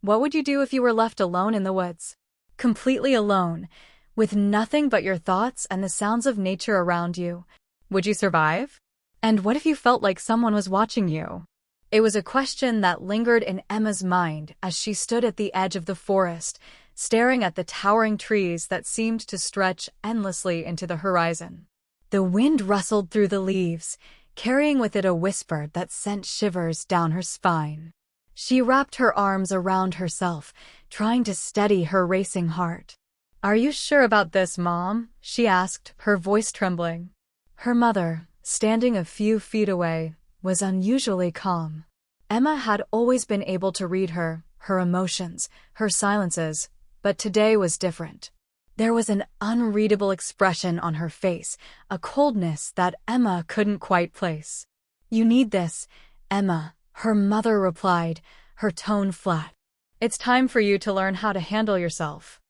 What would you do if you were left alone in the woods? Completely alone, with nothing but your thoughts and the sounds of nature around you. Would you survive? And what if you felt like someone was watching you? It was a question that lingered in Emma's mind as she stood at the edge of the forest, staring at the towering trees that seemed to stretch endlessly into the horizon. The wind rustled through the leaves, carrying with it a whisper that sent shivers down her spine. She wrapped her arms around herself, trying to steady her racing heart. "Are you sure about this, Mom?" she asked, her voice trembling. Her mother, standing a few feet away, was unusually calm. Emma had always been able to read her emotions, her silences, but today was different. There was an unreadable expression on her face, a coldness that Emma couldn't quite place. "You need this, Emma," her mother replied, her tone flat. "It's time for you to learn how to handle yourself.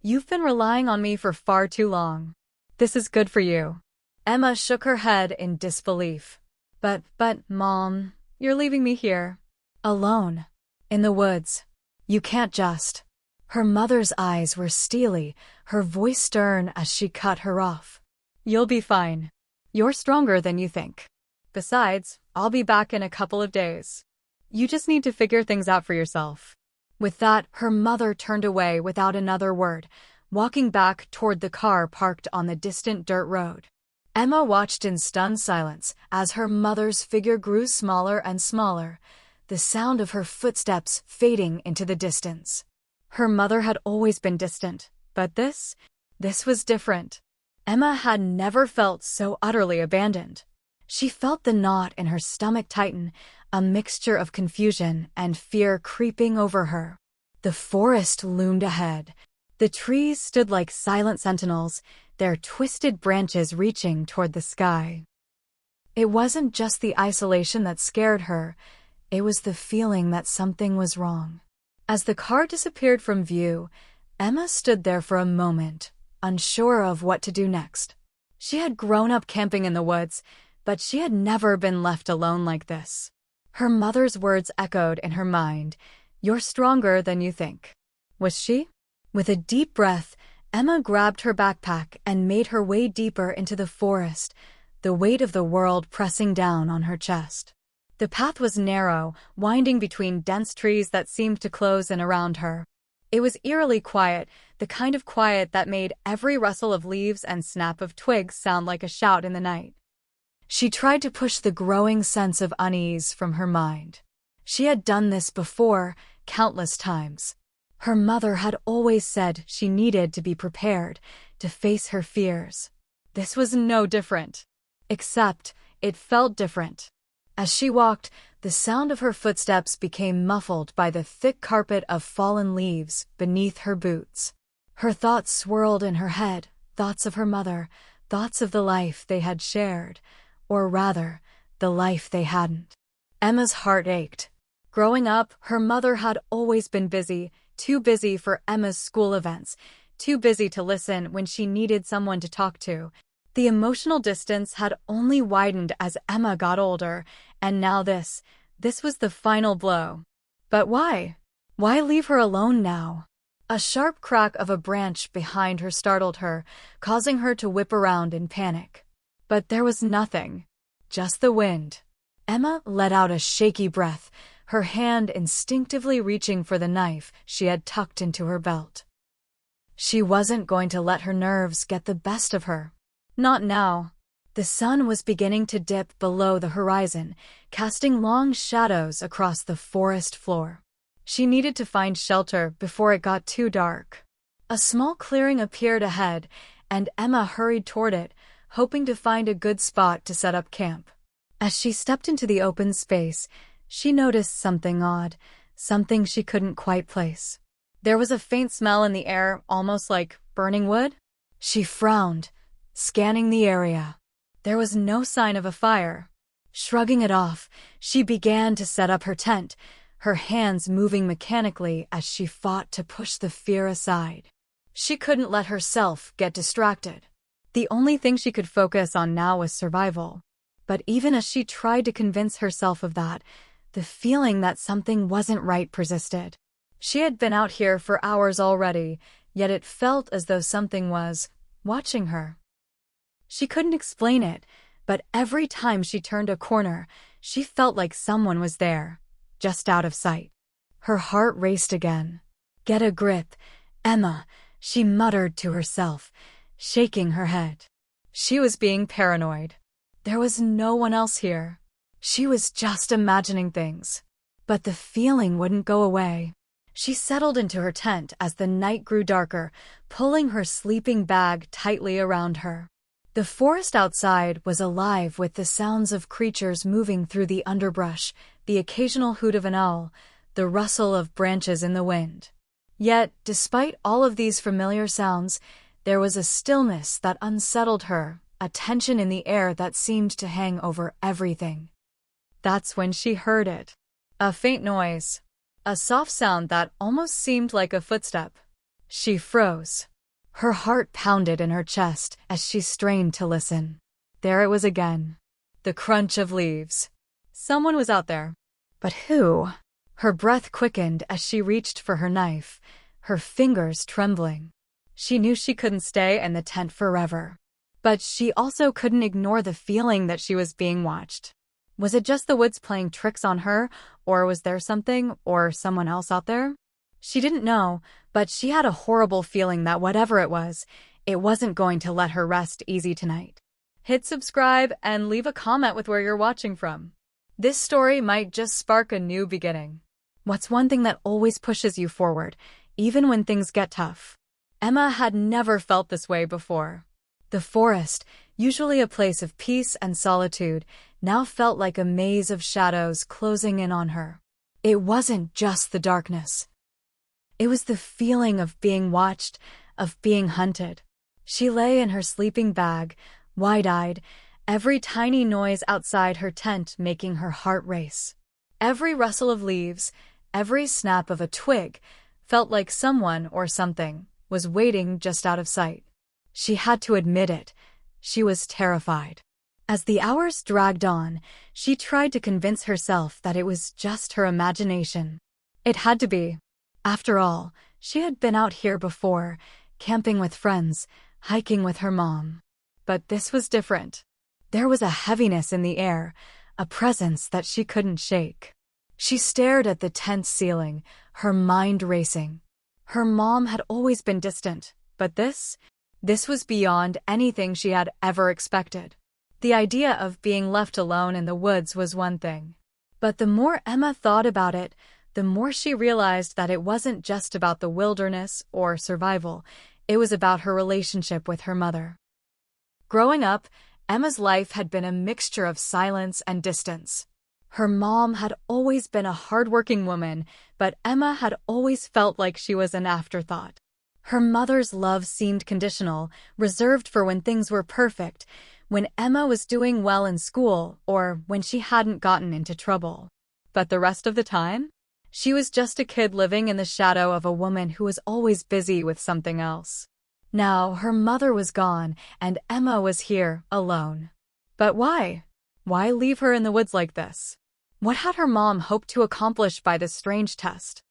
You've been relying on me for far too long. This is good for you." Emma shook her head in disbelief. But, Mom, you're leaving me here. Alone. In the woods. You can't just." Her mother's eyes were steely, her voice stern as she cut her off. "You'll be fine. You're stronger than you think. Besides, I'll be back in a couple of days. You just need to figure things out for yourself." With that, her mother turned away without another word, walking back toward the car parked on the distant dirt road. Emma watched in stunned silence as her mother's figure grew smaller and smaller, the sound of her footsteps fading into the distance. Her mother had always been distant, but this was different. Emma had never felt so utterly abandoned. She felt the knot in her stomach tighten, a mixture of confusion and fear creeping over her. The forest loomed ahead. The trees stood like silent sentinels, their twisted branches reaching toward the sky. It wasn't just the isolation that scared her, it was the feeling that something was wrong. As the car disappeared from view, Emma stood there for a moment, unsure of what to do next. She had grown up camping in the woods, but she had never been left alone like this. Her mother's words echoed in her mind, "You're stronger than you think." Was she? With a deep breath, Emma grabbed her backpack and made her way deeper into the forest, the weight of the world pressing down on her chest. The path was narrow, winding between dense trees that seemed to close in around her. It was eerily quiet, the kind of quiet that made every rustle of leaves and snap of twigs sound like a shout in the night. She tried to push the growing sense of unease from her mind. She had done this before, countless times. Her mother had always said she needed to be prepared, to face her fears. This was no different. Except, it felt different. As she walked, the sound of her footsteps became muffled by the thick carpet of fallen leaves beneath her boots. Her thoughts swirled in her head, thoughts of her mother, thoughts of the life they had shared, or rather, the life they hadn't. Emma's heart ached. Growing up, her mother had always been busy, too busy for Emma's school events, too busy to listen when she needed someone to talk to. The emotional distance had only widened as Emma got older, and now this was the final blow. But why? Why leave her alone now? A sharp crack of a branch behind her startled her, causing her to whip around in panic. But there was nothing. Just the wind. Emma let out a shaky breath, her hand instinctively reaching for the knife she had tucked into her belt. She wasn't going to let her nerves get the best of her. Not now. The sun was beginning to dip below the horizon, casting long shadows across the forest floor. She needed to find shelter before it got too dark. A small clearing appeared ahead, and Emma hurried toward it, hoping to find a good spot to set up camp. As she stepped into the open space, she noticed something odd, something she couldn't quite place. There was a faint smell in the air, almost like burning wood. She frowned, scanning the area. There was no sign of a fire. Shrugging it off, she began to set up her tent, her hands moving mechanically as she fought to push the fear aside. She couldn't let herself get distracted. The only thing she could focus on now was survival. But even as she tried to convince herself of that, the feeling that something wasn't right persisted. She had been out here for hours already, yet it felt as though something was watching her. She couldn't explain it, but every time she turned a corner, she felt like someone was there, just out of sight. Her heart raced again. "Get a grip, Emma," she muttered to herself, shaking her head. She was being paranoid. There was no one else here. She was just imagining things. But the feeling wouldn't go away. She settled into her tent as the night grew darker, pulling her sleeping bag tightly around her. The forest outside was alive with the sounds of creatures moving through the underbrush, the occasional hoot of an owl, the rustle of branches in the wind. Yet, despite all of these familiar sounds, there was a stillness that unsettled her, a tension in the air that seemed to hang over everything. That's when she heard it. A faint noise. A soft sound that almost seemed like a footstep. She froze. Her heart pounded in her chest as she strained to listen. There it was again. The crunch of leaves. Someone was out there. But who? Her breath quickened as she reached for her knife, her fingers trembling. She knew she couldn't stay in the tent forever. But she also couldn't ignore the feeling that she was being watched. Was it just the woods playing tricks on her, or was there something or someone else out there? She didn't know, but she had a horrible feeling that whatever it wasn't going to let her rest easy tonight. Hit subscribe and leave a comment with where you're watching from. This story might just spark a new beginning. What's one thing that always pushes you forward, even when things get tough? Emma had never felt this way before. The forest, usually a place of peace and solitude, now felt like a maze of shadows closing in on her. It wasn't just the darkness. It was the feeling of being watched, of being hunted. She lay in her sleeping bag, wide-eyed, every tiny noise outside her tent making her heart race. Every rustle of leaves, every snap of a twig, felt like someone or something was waiting just out of sight. She had to admit it. She was terrified. As the hours dragged on, she tried to convince herself that it was just her imagination. It had to be. After all, she had been out here before, camping with friends, hiking with her mom. But this was different. There was a heaviness in the air, a presence that she couldn't shake. She stared at the tent ceiling, her mind racing. Her mom had always been distant, but this was beyond anything she had ever expected. The idea of being left alone in the woods was one thing. But the more Emma thought about it, the more she realized that it wasn't just about the wilderness or survival, it was about her relationship with her mother. Growing up, Emma's life had been a mixture of silence and distance. Her mom had always been a hardworking woman, but Emma had always felt like she was an afterthought. Her mother's love seemed conditional, reserved for when things were perfect, when Emma was doing well in school, or when she hadn't gotten into trouble. But the rest of the time? She was just a kid living in the shadow of a woman who was always busy with something else. Now her mother was gone, and Emma was here, alone. But why? Why leave her in the woods like this? What had her mom hoped to accomplish by this strange test?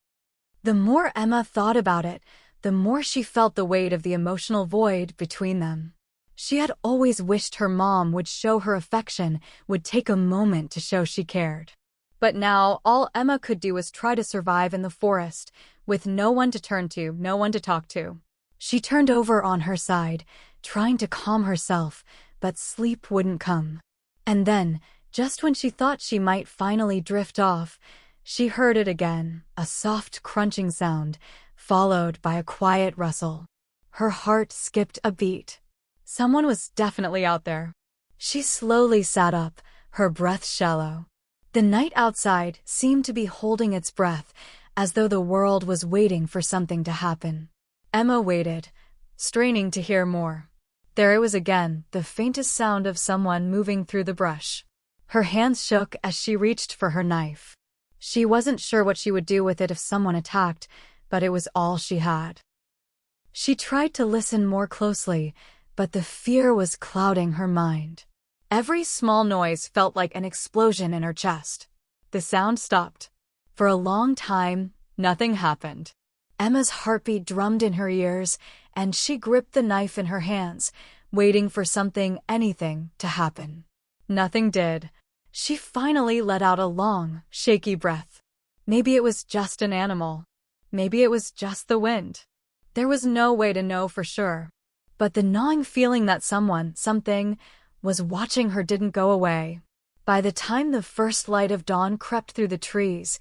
The more Emma thought about it, the more she felt the weight of the emotional void between them. She had always wished her mom would show her affection, would take a moment to show she cared. But now all Emma could do was try to survive in the forest, with no one to turn to, no one to talk to. She turned over on her side, trying to calm herself, but sleep wouldn't come. And then, just when she thought she might finally drift off, she heard it again, a soft crunching sound, followed by a quiet rustle. Her heart skipped a beat. Someone was definitely out there. She slowly sat up, her breath shallow. The night outside seemed to be holding its breath, as though the world was waiting for something to happen. Emma waited, straining to hear more. There it was again, the faintest sound of someone moving through the brush. Her hands shook as she reached for her knife. She wasn't sure what she would do with it if someone attacked, but it was all she had. She tried to listen more closely, but the fear was clouding her mind. Every small noise felt like an explosion in her chest. The sound stopped. For a long time, Nothing happened. Emma's heartbeat drummed in her ears, and she gripped the knife in her hands, waiting for something, anything, to happen. Nothing did. She finally let out a long, shaky breath. Maybe it was just an animal. Maybe it was just the wind. There was no way to know for sure. But the gnawing feeling that someone, something, was watching her didn't go away. By the time the first light of dawn crept through the trees,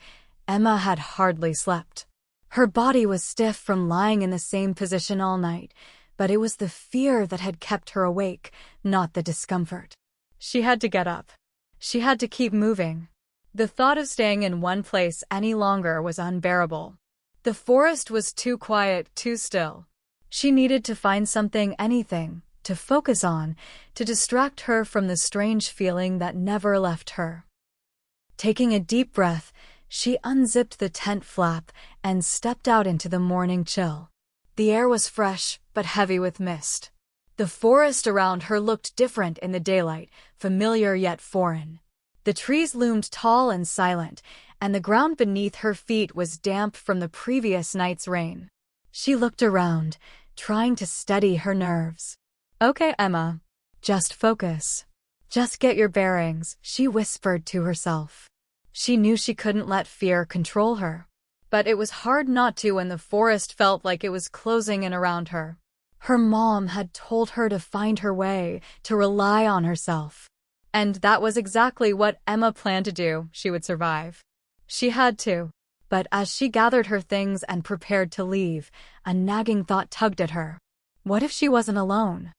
Emma had hardly slept. Her body was stiff from lying in the same position all night, but it was the fear that had kept her awake, not the discomfort. She had to get up. She had to keep moving. The thought of staying in one place any longer was unbearable. The forest was too quiet, too still. She needed to find something, anything, to focus on, to distract her from the strange feeling that never left her. Taking a deep breath, she unzipped the tent flap and stepped out into the morning chill. The air was fresh, but heavy with mist. The forest around her looked different in the daylight, familiar yet foreign. The trees loomed tall and silent, and the ground beneath her feet was damp from the previous night's rain. She looked around, trying to steady her nerves. "Okay, Emma. Just focus. Just get your bearings," she whispered to herself. She knew she couldn't let fear control her. But it was hard not to when the forest felt like it was closing in around her. Her mom had told her to find her way, to rely on herself. And that was exactly what Emma planned to do. She would survive. She had to. But as she gathered her things and prepared to leave, a nagging thought tugged at her. What if she wasn't alone?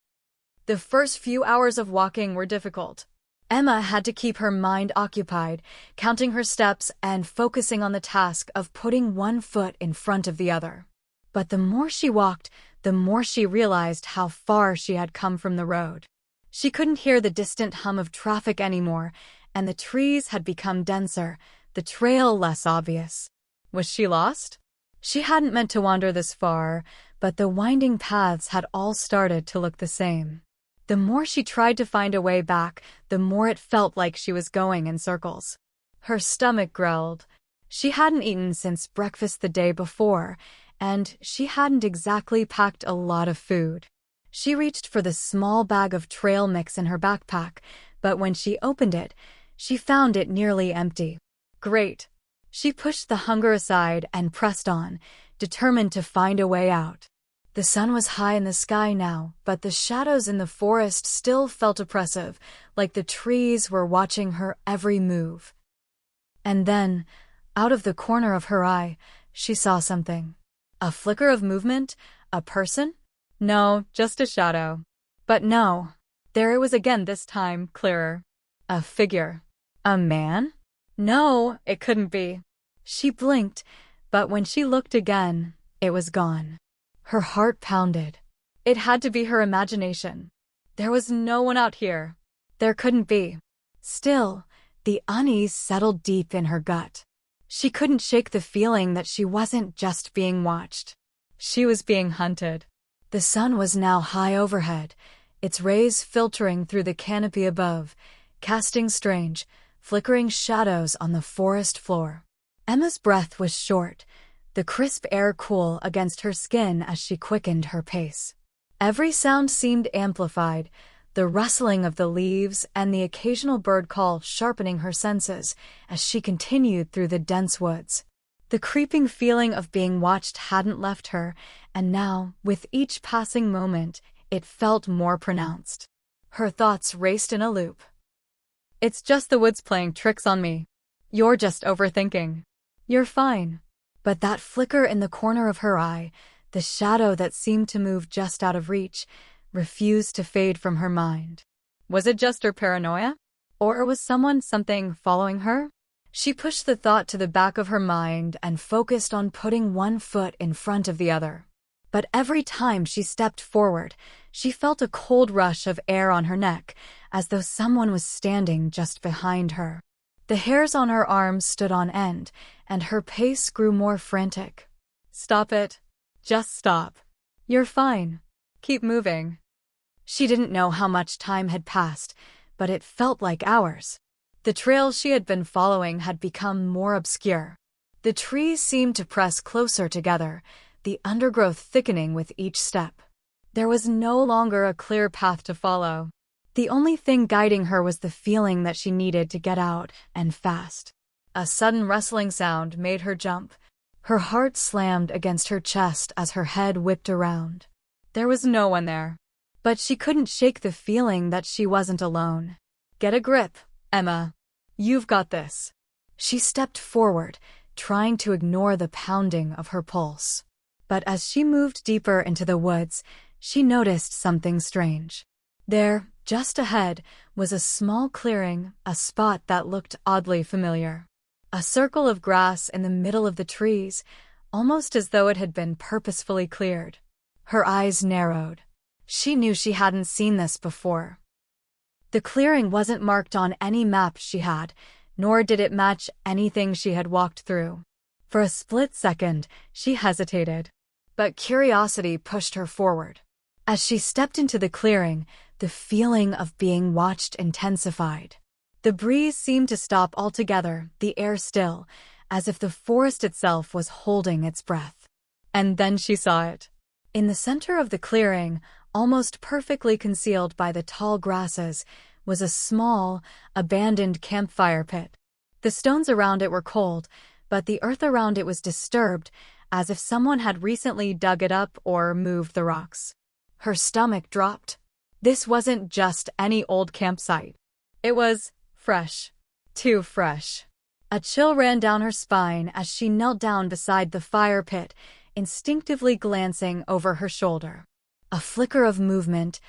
The first few hours of walking were difficult. Emma had to keep her mind occupied, counting her steps and focusing on the task of putting one foot in front of the other. But the more she walked, the more she realized how far she had come from the road. She couldn't hear the distant hum of traffic anymore, and the trees had become denser, the trail less obvious. Was she lost? She hadn't meant to wander this far, but the winding paths had all started to look the same. The more she tried to find a way back, the more it felt like she was going in circles. Her stomach growled. She hadn't eaten since breakfast the day before, and she hadn't exactly packed a lot of food. She reached for the small bag of trail mix in her backpack, but when she opened it, she found it nearly empty. Great. She pushed the hunger aside and pressed on, determined to find a way out. The sun was high in the sky now, but the shadows in the forest still felt oppressive, like the trees were watching her every move. And then, out of the corner of her eye, she saw something. A flicker of movement? A person? No, just a shadow. But no. There it was again, this time clearer. A figure. A man? No, it couldn't be. She blinked, but when she looked again, it was gone. Her heart pounded. It had to be her imagination. There was no one out here. There couldn't be. Still, the unease settled deep in her gut. She couldn't shake the feeling that she wasn't just being watched. She was being hunted. The sun was now high overhead, its rays filtering through the canopy above, casting strange, flickering shadows on the forest floor. Emma's breath was short, the crisp air cool against her skin as she quickened her pace. Every sound seemed amplified, the rustling of the leaves and the occasional bird call sharpening her senses as she continued through the dense woods. The creeping feeling of being watched hadn't left her, and now, with each passing moment, it felt more pronounced. Her thoughts raced in a loop. It's just the woods playing tricks on me. You're just overthinking. You're fine. But that flicker in the corner of her eye, the shadow that seemed to move just out of reach, refused to fade from her mind. Was it just her paranoia? Or was something following her? She pushed the thought to the back of her mind and focused on putting one foot in front of the other. But every time she stepped forward, she felt a cold rush of air on her neck, as though someone was standing just behind her. The hairs on her arms stood on end, and her pace grew more frantic. Stop it. Just stop. You're fine. Keep moving. She didn't know how much time had passed, but it felt like hours. The trail she had been following had become more obscure. The trees seemed to press closer together, the undergrowth thickening with each step. There was no longer a clear path to follow. The only thing guiding her was the feeling that she needed to get out, and fast. A sudden rustling sound made her jump. Her heart slammed against her chest as her head whipped around. There was no one there. But she couldn't shake the feeling that she wasn't alone. "Get a grip, Emma. You've got this." She stepped forward, trying to ignore the pounding of her pulse. But as she moved deeper into the woods, she noticed something strange. There, just ahead, was a small clearing, a spot that looked oddly familiar. A circle of grass in the middle of the trees, almost as though it had been purposefully cleared. Her eyes narrowed. She knew she hadn't seen this before. The clearing wasn't marked on any map she had, nor did it match anything she had walked through. For a split second, she hesitated. But curiosity pushed her forward. As she stepped into the clearing, the feeling of being watched intensified. The breeze seemed to stop altogether, the air still, as if the forest itself was holding its breath. And then she saw it. In the center of the clearing, almost perfectly concealed by the tall grasses, was a small, abandoned campfire pit. The stones around it were cold, but the earth around it was disturbed, as if someone had recently dug it up or moved the rocks. Her stomach dropped. This wasn't just any old campsite. It was fresh. Too fresh. A chill ran down her spine as she knelt down beside the fire pit, instinctively glancing over her shoulder. A flicker of movement,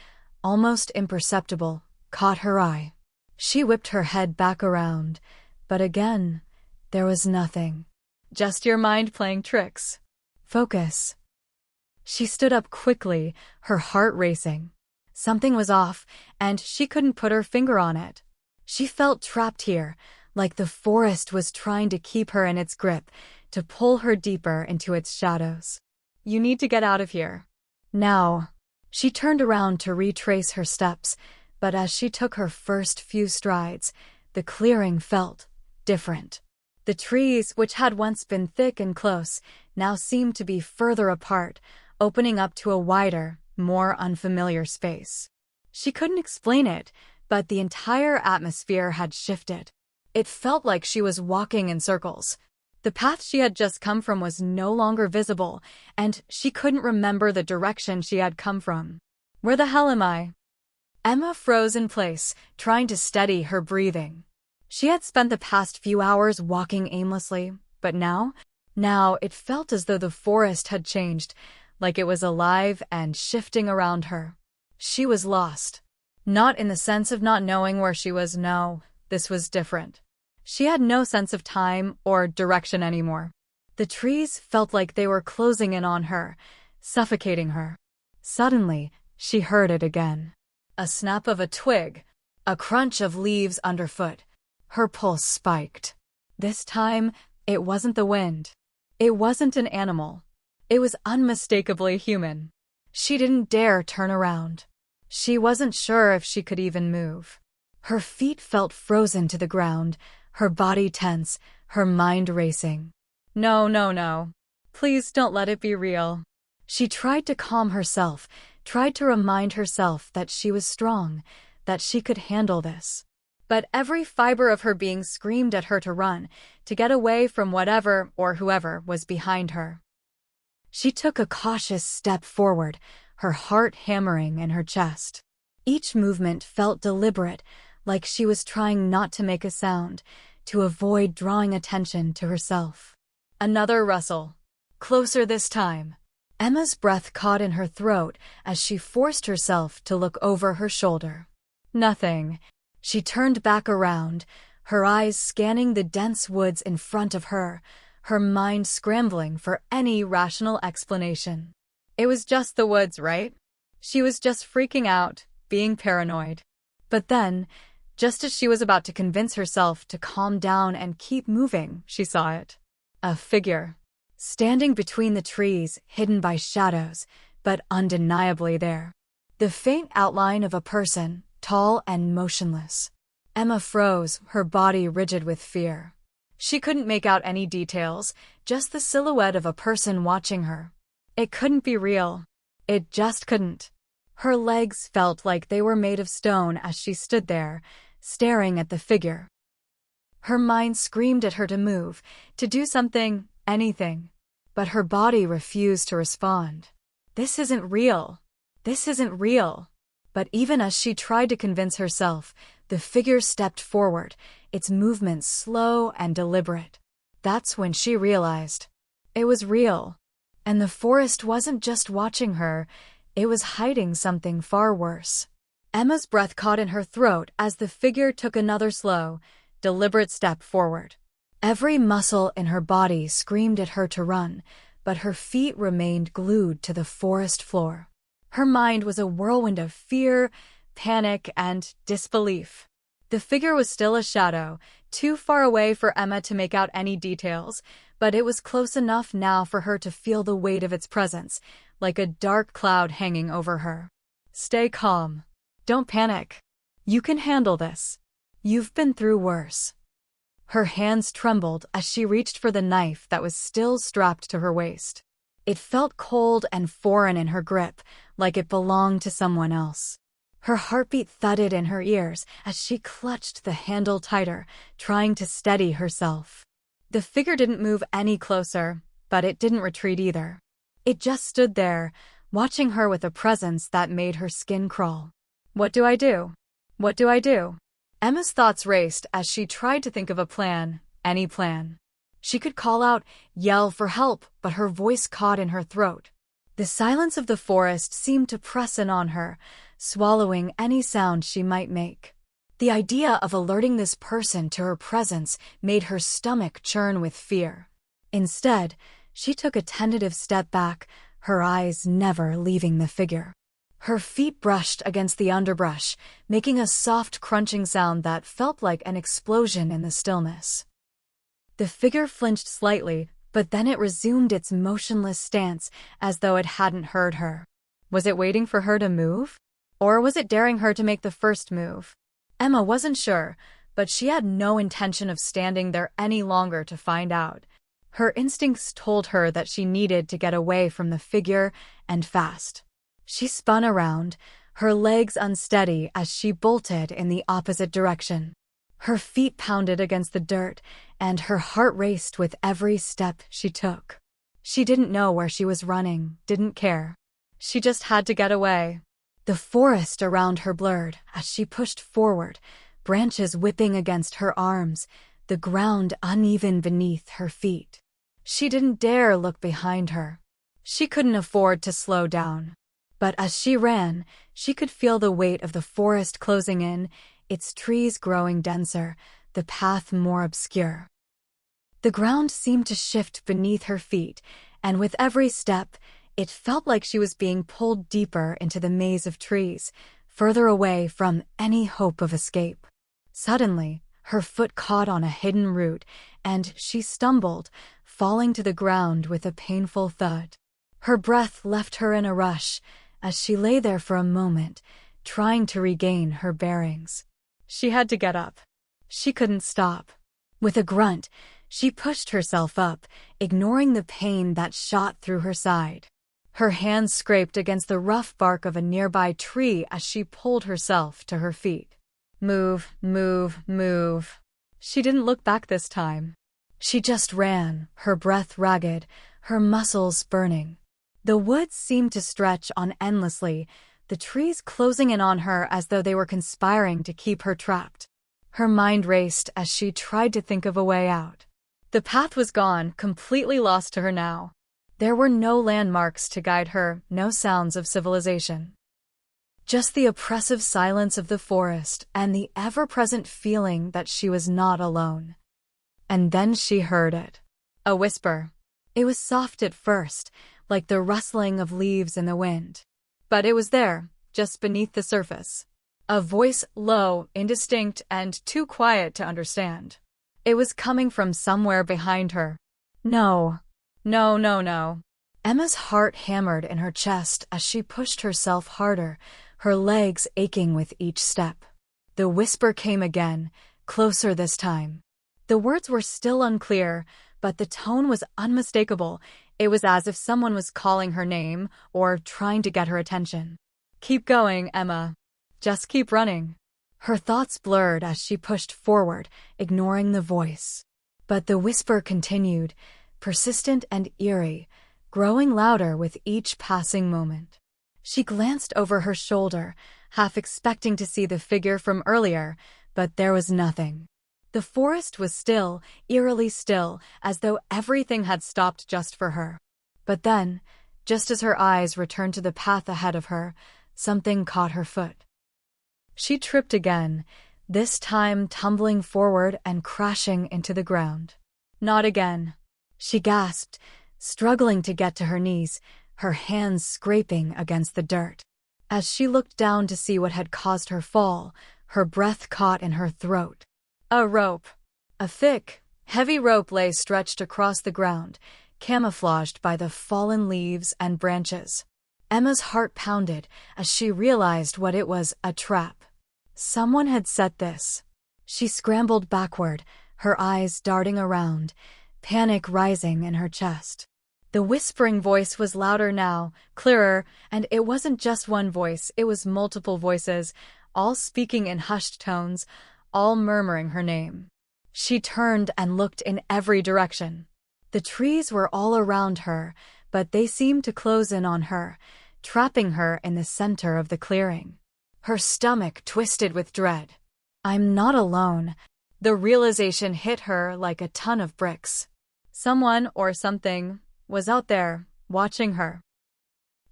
almost imperceptible, caught her eye. She whipped her head back around, but again, there was nothing. Just your mind playing tricks. Focus. She stood up quickly, her heart racing. Something was off, and she couldn't put her finger on it. She felt trapped here, like the forest was trying to keep her in its grip, to pull her deeper into its shadows. You need to get out of here. Now. She turned around to retrace her steps, but as she took her first few strides, the clearing felt different. The trees, which had once been thick and close, now seemed to be further apart, opening up to a wider, more unfamiliar space. She couldn't explain it, but the entire atmosphere had shifted. It felt like she was walking in circles. The path she had just come from was no longer visible, and she couldn't remember the direction she had come from. Where the hell am I? Emma froze in place, trying to steady her breathing. She had spent the past few hours walking aimlessly, but now it felt as though the forest had changed, like it was alive and shifting around her. She was lost. Not in the sense of not knowing where she was, no, this was different. She had no sense of time or direction anymore. The trees felt like they were closing in on her, suffocating her. Suddenly, she heard it again. A snap of a twig, a crunch of leaves underfoot. Her pulse spiked. This time, it wasn't the wind. It wasn't an animal. It was unmistakably human. She didn't dare turn around. She wasn't sure if she could even move. Her feet felt frozen to the ground, her body tense, her mind racing. No, no, no. Please don't let it be real. She tried to calm herself, tried to remind herself that she was strong, that she could handle this. But every fiber of her being screamed at her to run, to get away from whatever or whoever was behind her. She took a cautious step forward, her heart hammering in her chest. Each movement felt deliberate, like she was trying not to make a sound, to avoid drawing attention to herself. Another rustle. Closer this time. Emma's breath caught in her throat as she forced herself to look over her shoulder. Nothing. She turned back around, her eyes scanning the dense woods in front of her, her mind scrambling for any rational explanation. It was just the woods, right? She was just freaking out, being paranoid. But then, just as she was about to convince herself to calm down and keep moving, she saw it. A figure. Standing between the trees, hidden by shadows, but undeniably there. The faint outline of a person, tall and motionless. Emma froze, her body rigid with fear. She couldn't make out any details, just the silhouette of a person watching her. It couldn't be real. It just couldn't. Her legs felt like they were made of stone as she stood there, staring at the figure. Her mind screamed at her to move, to do something, anything. But her body refused to respond. This isn't real. This isn't real. But even as she tried to convince herself, the figure stepped forward, its movements slow and deliberate. That's when she realized. It was real. And the forest wasn't just watching her, it was hiding something far worse. Emma's breath caught in her throat as the figure took another slow, deliberate step forward. Every muscle in her body screamed at her to run, but her feet remained glued to the forest floor. Her mind was a whirlwind of fear, panic, and disbelief. The figure was still a shadow, too far away for Emma to make out any details, but it was close enough now for her to feel the weight of its presence, like a dark cloud hanging over her. Stay calm. Don't panic. You can handle this. You've been through worse. Her hands trembled as she reached for the knife that was still strapped to her waist. It felt cold and foreign in her grip, like it belonged to someone else. Her heartbeat thudded in her ears as she clutched the handle tighter, trying to steady herself. The figure didn't move any closer, but it didn't retreat either. It just stood there, watching her with a presence that made her skin crawl. What do I do? What do I do? Emma's thoughts raced as she tried to think of a plan, any plan. She could call out, yell for help, but her voice caught in her throat. The silence of the forest seemed to press in on her, swallowing any sound she might make. The idea of alerting this person to her presence made her stomach churn with fear. Instead, she took a tentative step back, her eyes never leaving the figure. Her feet brushed against the underbrush, making a soft crunching sound that felt like an explosion in the stillness. The figure flinched slightly, but then it resumed its motionless stance as though it hadn't heard her. Was it waiting for her to move? Or was it daring her to make the first move? Emma wasn't sure, but she had no intention of standing there any longer to find out. Her instincts told her that she needed to get away from the figure, and fast. She spun around, her legs unsteady as she bolted in the opposite direction. Her feet pounded against the dirt, and her heart raced with every step she took. She didn't know where she was running, didn't care. She just had to get away. The forest around her blurred as she pushed forward, branches whipping against her arms, the ground uneven beneath her feet. She didn't dare look behind her. She couldn't afford to slow down. But as she ran, she could feel the weight of the forest closing in, its trees growing denser, the path more obscure. The ground seemed to shift beneath her feet, and with every step, it felt like she was being pulled deeper into the maze of trees, further away from any hope of escape. Suddenly, her foot caught on a hidden root, and she stumbled, falling to the ground with a painful thud. Her breath left her in a rush, as she lay there for a moment, trying to regain her bearings. She had to get up. She couldn't stop. With a grunt, she pushed herself up, ignoring the pain that shot through her side. Her hands scraped against the rough bark of a nearby tree as she pulled herself to her feet. Move, move, move. She didn't look back this time. She just ran, her breath ragged, her muscles burning. The woods seemed to stretch on endlessly, the trees closing in on her as though they were conspiring to keep her trapped. Her mind raced as she tried to think of a way out. The path was gone, completely lost to her now. There were no landmarks to guide her, no sounds of civilization. Just the oppressive silence of the forest and the ever-present feeling that she was not alone. And then she heard it. A whisper. It was soft at first, like the rustling of leaves in the wind. But it was there, just beneath the surface. A voice low, indistinct, and too quiet to understand. It was coming from somewhere behind her. No. No, no, no. Emma's heart hammered in her chest as she pushed herself harder, her legs aching with each step. The whisper came again, closer this time. The words were still unclear, but the tone was unmistakable. It was as if someone was calling her name or trying to get her attention. "Keep going, Emma. Just keep running." Her thoughts blurred as she pushed forward, ignoring the voice. But the whisper continued, persistent and eerie, growing louder with each passing moment. She glanced over her shoulder, half expecting to see the figure from earlier, but there was nothing. The forest was still, eerily still, as though everything had stopped just for her. But then, just as her eyes returned to the path ahead of her, something caught her foot. She tripped again, this time tumbling forward and crashing into the ground. "Not again," she gasped, struggling to get to her knees, her hands scraping against the dirt. As she looked down to see what had caused her fall, her breath caught in her throat. A rope. A thick, heavy rope lay stretched across the ground, camouflaged by the fallen leaves and branches. Emma's heart pounded as she realized what it was, a trap. Someone had set this. She scrambled backward, her eyes darting around, panic rising in her chest. The whispering voice was louder now, clearer, and it wasn't just one voice, it was multiple voices, all speaking in hushed tones, all murmuring her name. She turned and looked in every direction. The trees were all around her, but they seemed to close in on her, trapping her in the center of the clearing. Her stomach twisted with dread. "I'm not alone." The realization hit her like a ton of bricks. Someone or something was out there, watching her.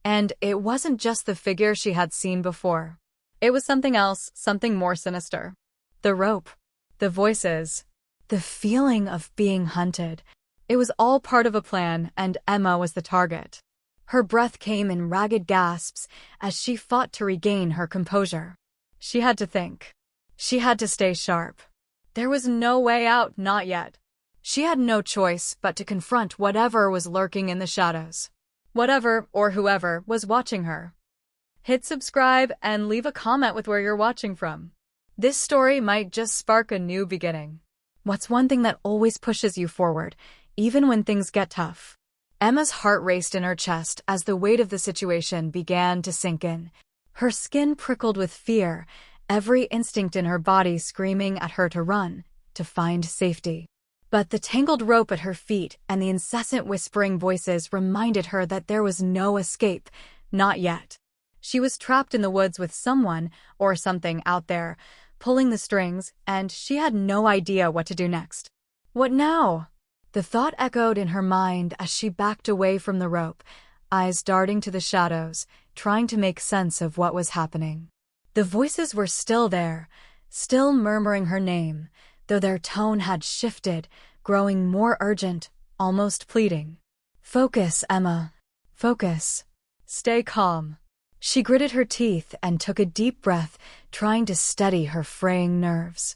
And it wasn't just the figure she had seen before. It was something else, something more sinister. The rope, the voices, the feeling of being hunted. It was all part of a plan, and Emma was the target. Her breath came in ragged gasps as she fought to regain her composure. She had to think. She had to stay sharp. There was no way out, not yet. She had no choice but to confront whatever was lurking in the shadows. Whatever or whoever was watching her. Hit subscribe and leave a comment with where you're watching from. This story might just spark a new beginning. What's one thing that always pushes you forward, even when things get tough? Emma's heart raced in her chest as the weight of the situation began to sink in. Her skin prickled with fear, every instinct in her body screaming at her to run, to find safety. But the tangled rope at her feet and the incessant whispering voices reminded her that there was no escape, not yet. She was trapped in the woods with someone or something out there, pulling the strings, and she had no idea what to do next. What now? The thought echoed in her mind as she backed away from the rope, eyes darting to the shadows, trying to make sense of what was happening. The voices were still there, still murmuring her name, though their tone had shifted, growing more urgent, almost pleading. "Focus, Emma. Focus. Stay calm." She gritted her teeth and took a deep breath, trying to steady her fraying nerves.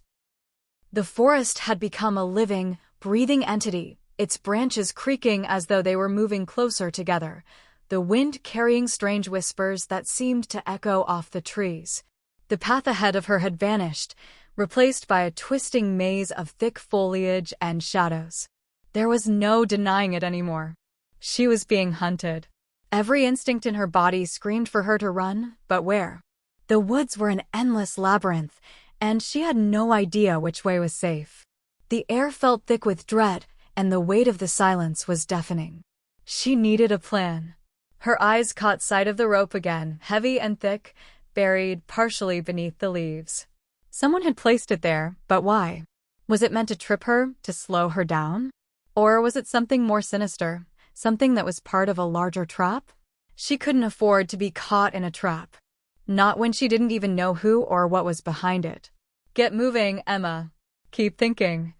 The forest had become a living, breathing entity, its branches creaking as though they were moving closer together, the wind carrying strange whispers that seemed to echo off the trees. The path ahead of her had vanished, replaced by a twisting maze of thick foliage and shadows. There was no denying it anymore. She was being hunted. Every instinct in her body screamed for her to run, but where? The woods were an endless labyrinth, and she had no idea which way was safe. The air felt thick with dread, and the weight of the silence was deafening. She needed a plan. Her eyes caught sight of the rope again, heavy and thick, buried partially beneath the leaves. Someone had placed it there, but why? Was it meant to trip her, to slow her down? Or was it something more sinister, something that was part of a larger trap? She couldn't afford to be caught in a trap. Not when she didn't even know who or what was behind it. "Get moving, Emma. Keep thinking."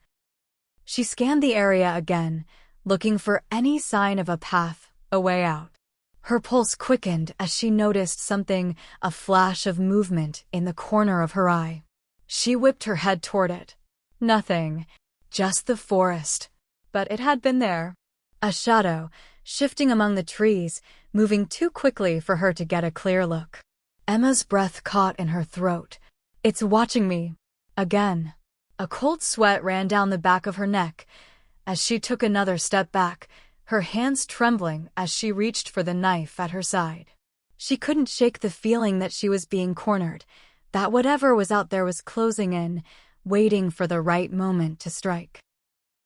She scanned the area again, looking for any sign of a path, a way out. Her pulse quickened as she noticed something, a flash of movement in the corner of her eye. She whipped her head toward it. Nothing, just the forest. But it had been there. A shadow, shifting among the trees, moving too quickly for her to get a clear look. Emma's breath caught in her throat. "It's watching me. Again." A cold sweat ran down the back of her neck as she took another step back, her hands trembling as she reached for the knife at her side. She couldn't shake the feeling that she was being cornered, that whatever was out there was closing in, waiting for the right moment to strike.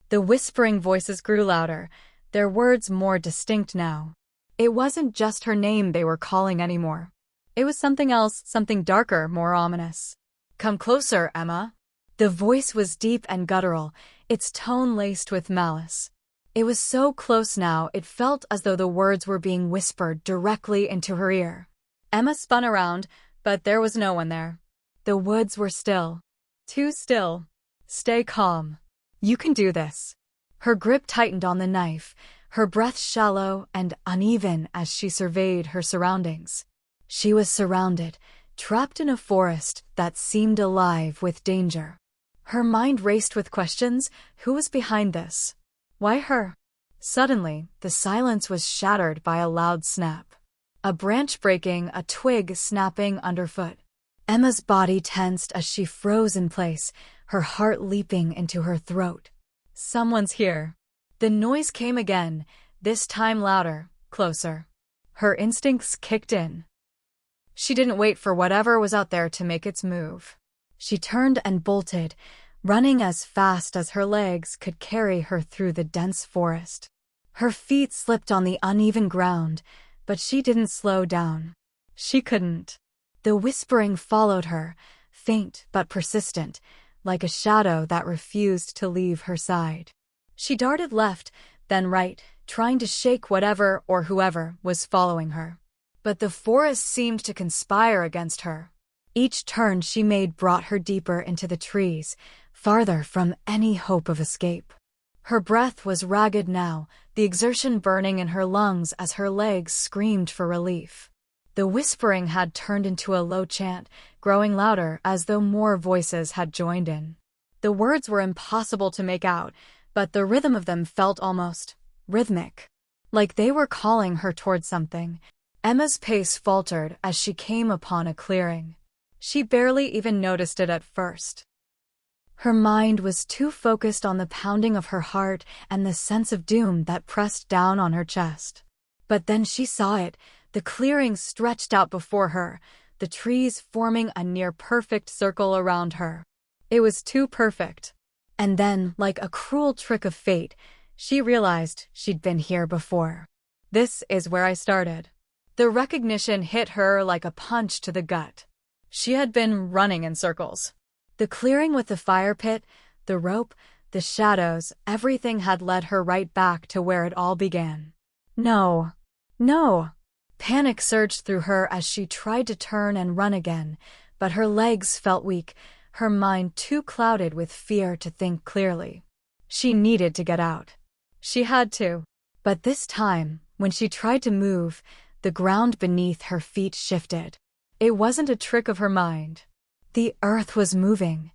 The whispering voices grew louder, their words more distinct now. It wasn't just her name they were calling anymore. It was something else, something darker, more ominous. "Come closer, Emma." The voice was deep and guttural, its tone laced with malice. It was so close now it felt as though the words were being whispered directly into her ear. Emma spun around, but there was no one there. The woods were still. Too still. "Stay calm. You can do this." Her grip tightened on the knife, her breath shallow and uneven as she surveyed her surroundings. She was surrounded, trapped in a forest that seemed alive with danger. Her mind raced with questions. Who was behind this? Why her? Suddenly, the silence was shattered by a loud snap. A branch breaking, a twig snapping underfoot. Emma's body tensed as she froze in place, her heart leaping into her throat. Someone's here. The noise came again, this time louder, closer. Her instincts kicked in. She didn't wait for whatever was out there to make its move. She turned and bolted, running as fast as her legs could carry her through the dense forest. Her feet slipped on the uneven ground, but she didn't slow down. She couldn't. The whispering followed her, faint but persistent, like a shadow that refused to leave her side. She darted left, then right, trying to shake whatever or whoever was following her. But the forest seemed to conspire against her. Each turn she made brought her deeper into the trees, farther from any hope of escape. Her breath was ragged now, the exertion burning in her lungs as her legs screamed for relief. The whispering had turned into a low chant, growing louder as though more voices had joined in. The words were impossible to make out, but the rhythm of them felt almost rhythmic, like they were calling her toward something. Emma's pace faltered as she came upon a clearing. She barely even noticed it at first. Her mind was too focused on the pounding of her heart and the sense of doom that pressed down on her chest. But then she saw it, the clearing stretched out before her, the trees forming a near-perfect circle around her. It was too perfect. And then, like a cruel trick of fate, she realized she'd been here before. This is where I started. The recognition hit her like a punch to the gut. She had been running in circles. The clearing with the fire pit, the rope, the shadows, everything had led her right back to where it all began. No. No. Panic surged through her as she tried to turn and run again, but her legs felt weak, her mind too clouded with fear to think clearly. She needed to get out. She had to. But this time, when she tried to move, the ground beneath her feet shifted. It wasn't a trick of her mind. The earth was moving.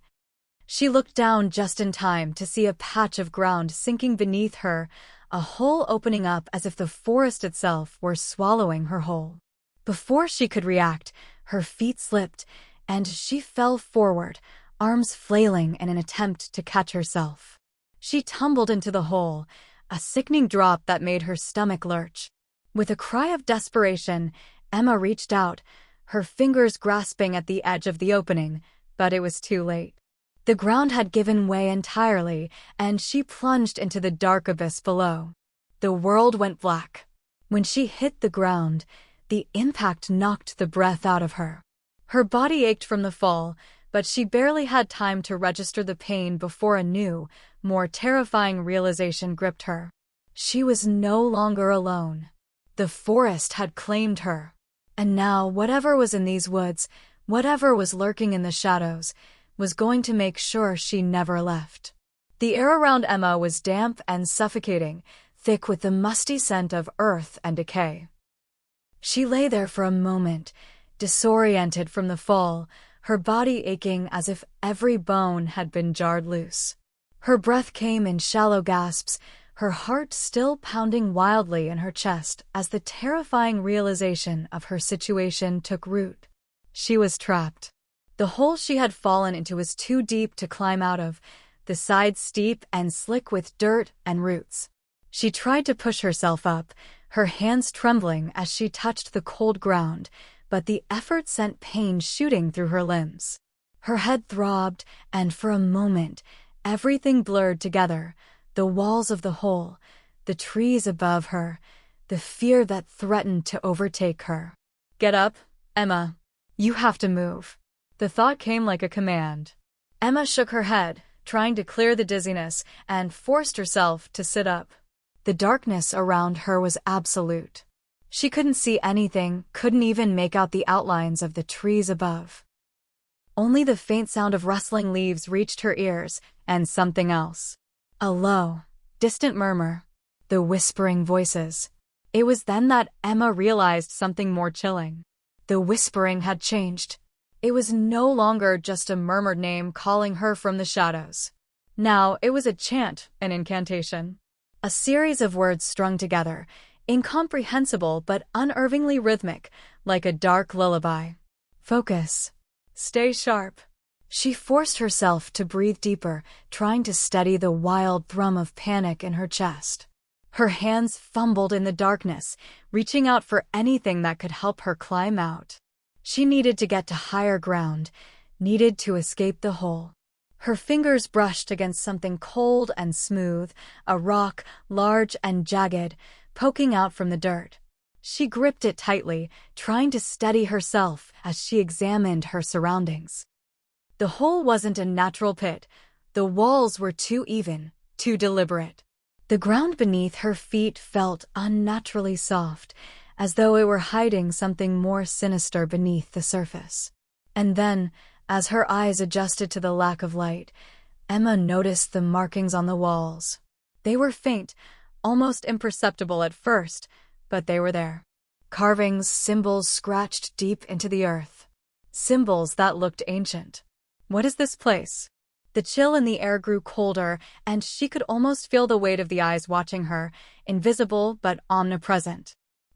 She looked down just in time to see a patch of ground sinking beneath her, a hole opening up as if the forest itself were swallowing her whole. Before she could react, her feet slipped, and she fell forward, arms flailing in an attempt to catch herself. She tumbled into the hole, a sickening drop that made her stomach lurch. With a cry of desperation, Emma reached out, her fingers grasping at the edge of the opening, but it was too late. The ground had given way entirely, and she plunged into the dark abyss below. The world went black. When she hit the ground, the impact knocked the breath out of her. Her body ached from the fall, but she barely had time to register the pain before a new, more terrifying realization gripped her. She was no longer alone. The forest had claimed her. And now, whatever was in these woods, whatever was lurking in the shadows, was going to make sure she never left. The air around Emma was damp and suffocating, thick with the musty scent of earth and decay. She lay there for a moment, disoriented from the fall, her body aching as if every bone had been jarred loose. Her breath came in shallow gasps, her heart still pounding wildly in her chest as the terrifying realization of her situation took root. She was trapped. The hole she had fallen into was too deep to climb out of, the sides steep and slick with dirt and roots. She tried to push herself up, her hands trembling as she touched the cold ground, but the effort sent pain shooting through her limbs. Her head throbbed, and for a moment, everything blurred together, the walls of the hole, the trees above her, the fear that threatened to overtake her. "Get up, Emma. You have to move." The thought came like a command. Emma shook her head, trying to clear the dizziness, and forced herself to sit up. The darkness around her was absolute. She couldn't see anything, couldn't even make out the outlines of the trees above. Only the faint sound of rustling leaves reached her ears, and something else. A low, distant murmur. The whispering voices. It was then that Emma realized something more chilling. The whispering had changed. It was no longer just a murmured name calling her from the shadows. Now it was a chant, an incantation. A series of words strung together, incomprehensible but unervingly rhythmic, like a dark lullaby. Focus. Stay sharp. She forced herself to breathe deeper, trying to steady the wild thrum of panic in her chest. Her hands fumbled in the darkness, reaching out for anything that could help her climb out. She needed to get to higher ground, needed to escape the hole. Her fingers brushed against something cold and smooth, a rock, large and jagged, poking out from the dirt. She gripped it tightly, trying to steady herself as she examined her surroundings. The hole wasn't a natural pit. The walls were too even, too deliberate. The ground beneath her feet felt unnaturally soft, as though it were hiding something more sinister beneath the surface. And then, as her eyes adjusted to the lack of light, Emma noticed the markings on the walls. They were faint, almost imperceptible at first, but they were there. Carvings, symbols scratched deep into the earth. Symbols that looked ancient. What is this place? The chill in the air grew colder, and she could almost feel the weight of the eyes watching her, invisible but omnipresent.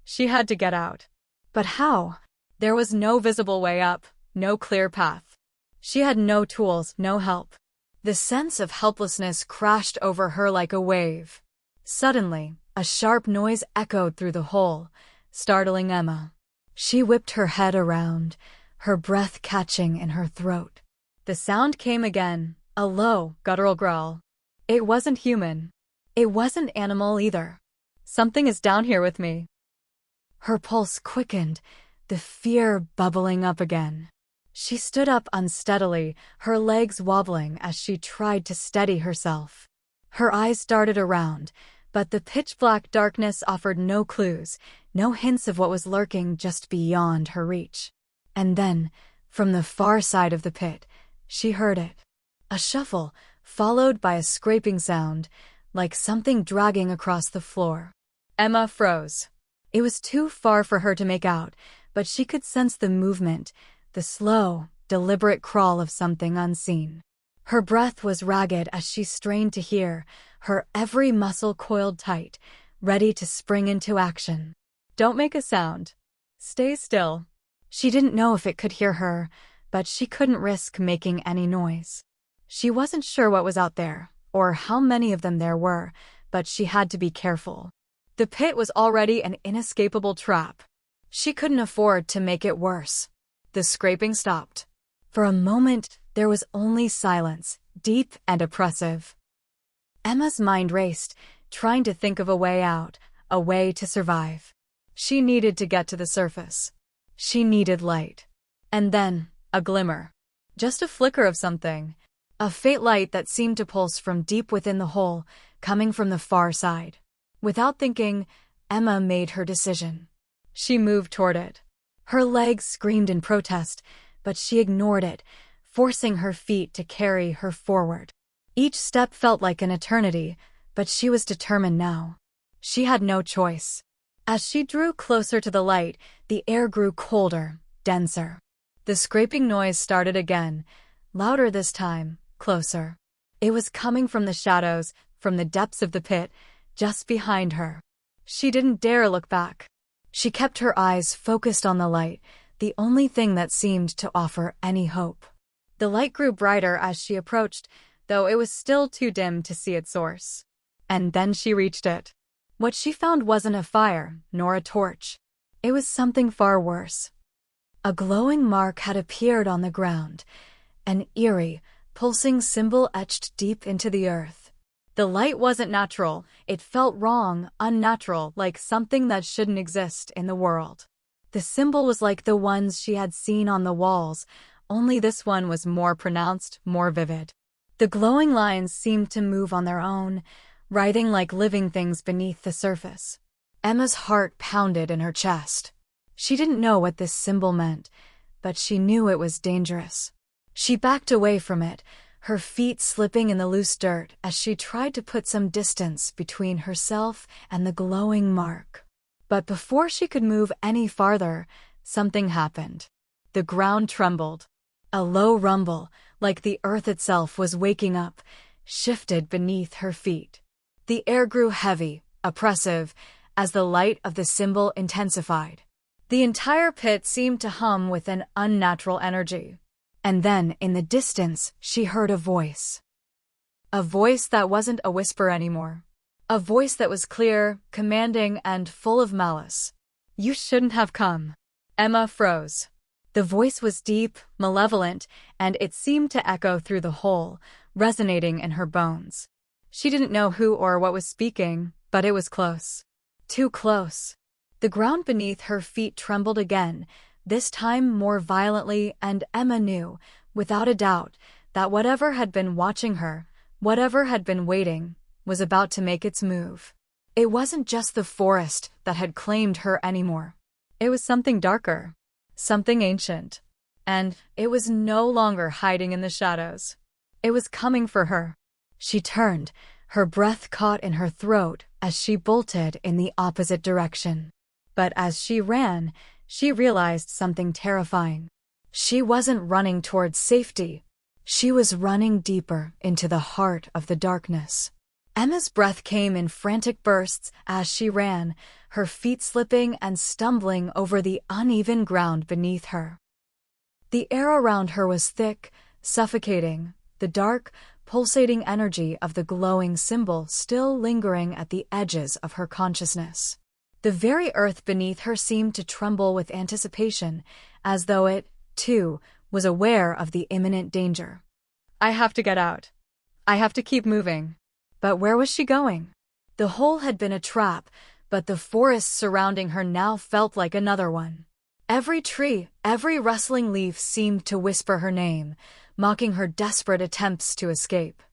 She had to get out. But how? There was no visible way up, no clear path. She had no tools, no help. The sense of helplessness crashed over her like a wave. Suddenly, a sharp noise echoed through the hole, startling Emma. She whipped her head around, her breath catching in her throat. The sound came again, a low, guttural growl. It wasn't human. It wasn't animal either. Something is down here with me. Her pulse quickened, the fear bubbling up again. She stood up unsteadily, her legs wobbling as she tried to steady herself. Her eyes darted around, but the pitch-black darkness offered no clues, no hints of what was lurking just beyond her reach. And then, from the far side of the pit, she heard it. A shuffle, followed by a scraping sound, like something dragging across the floor. Emma froze. It was too far for her to make out, but she could sense the movement, the slow, deliberate crawl of something unseen. Her breath was ragged as she strained to hear, her every muscle coiled tight, ready to spring into action. Don't make a sound. Stay still. She didn't know if it could hear her, but she couldn't risk making any noise. She wasn't sure what was out there, or how many of them there were, but she had to be careful. The pit was already an inescapable trap. She couldn't afford to make it worse. The scraping stopped. For a moment, there was only silence, deep and oppressive. Emma's mind raced, trying to think of a way out, a way to survive. She needed to get to the surface. She needed light. And then, a glimmer. Just a flicker of something. A faint light that seemed to pulse from deep within the hole, coming from the far side. Without thinking, Emma made her decision. She moved toward it. Her legs screamed in protest, but she ignored it, forcing her feet to carry her forward. Each step felt like an eternity, but she was determined now. She had no choice. As she drew closer to the light, the air grew colder, denser. The scraping noise started again, louder this time, closer. It was coming from the shadows, from the depths of the pit, just behind her. She didn't dare look back. She kept her eyes focused on the light, the only thing that seemed to offer any hope. The light grew brighter as she approached, though it was still too dim to see its source. And then she reached it. What she found wasn't a fire, nor a torch. It was something far worse. A glowing mark had appeared on the ground, an eerie, pulsing symbol etched deep into the earth. The light wasn't natural. It felt wrong, unnatural, like something that shouldn't exist in the world. The symbol was like the ones she had seen on the walls, only this one was more pronounced, more vivid. The glowing lines seemed to move on their own, writhing like living things beneath the surface. Emma's heart pounded in her chest. She didn't know what this symbol meant, but she knew it was dangerous. She backed away from it, her feet slipping in the loose dirt as she tried to put some distance between herself and the glowing mark. But before she could move any farther, something happened. The ground trembled. A low rumble, like the earth itself was waking up, shifted beneath her feet. The air grew heavy, oppressive, as the light of the symbol intensified. The entire pit seemed to hum with an unnatural energy. And then, in the distance, she heard a voice. A voice that wasn't a whisper anymore. A voice that was clear, commanding, and full of malice. "You shouldn't have come." Emma froze. The voice was deep, malevolent, and it seemed to echo through the hole, resonating in her bones. She didn't know who or what was speaking, but it was close. Too close. The ground beneath her feet trembled again, this time more violently, and Emma knew, without a doubt, that whatever had been watching her, whatever had been waiting, was about to make its move. It wasn't just the forest that had claimed her anymore. It was something darker, something ancient. And it was no longer hiding in the shadows. It was coming for her. She turned, her breath caught in her throat as she bolted in the opposite direction. But as she ran, she realized something terrifying. She wasn't running towards safety. She was running deeper into the heart of the darkness. Emma's breath came in frantic bursts as she ran, her feet slipping and stumbling over the uneven ground beneath her. The air around her was thick, suffocating, the dark, pulsating energy of the glowing symbol still lingering at the edges of her consciousness. The very earth beneath her seemed to tremble with anticipation, as though it, too, was aware of the imminent danger. "I have to get out. I have to keep moving." But where was she going? The hole had been a trap, but the forest surrounding her now felt like another one. Every tree, every rustling leaf seemed to whisper her name, mocking her desperate attempts to escape.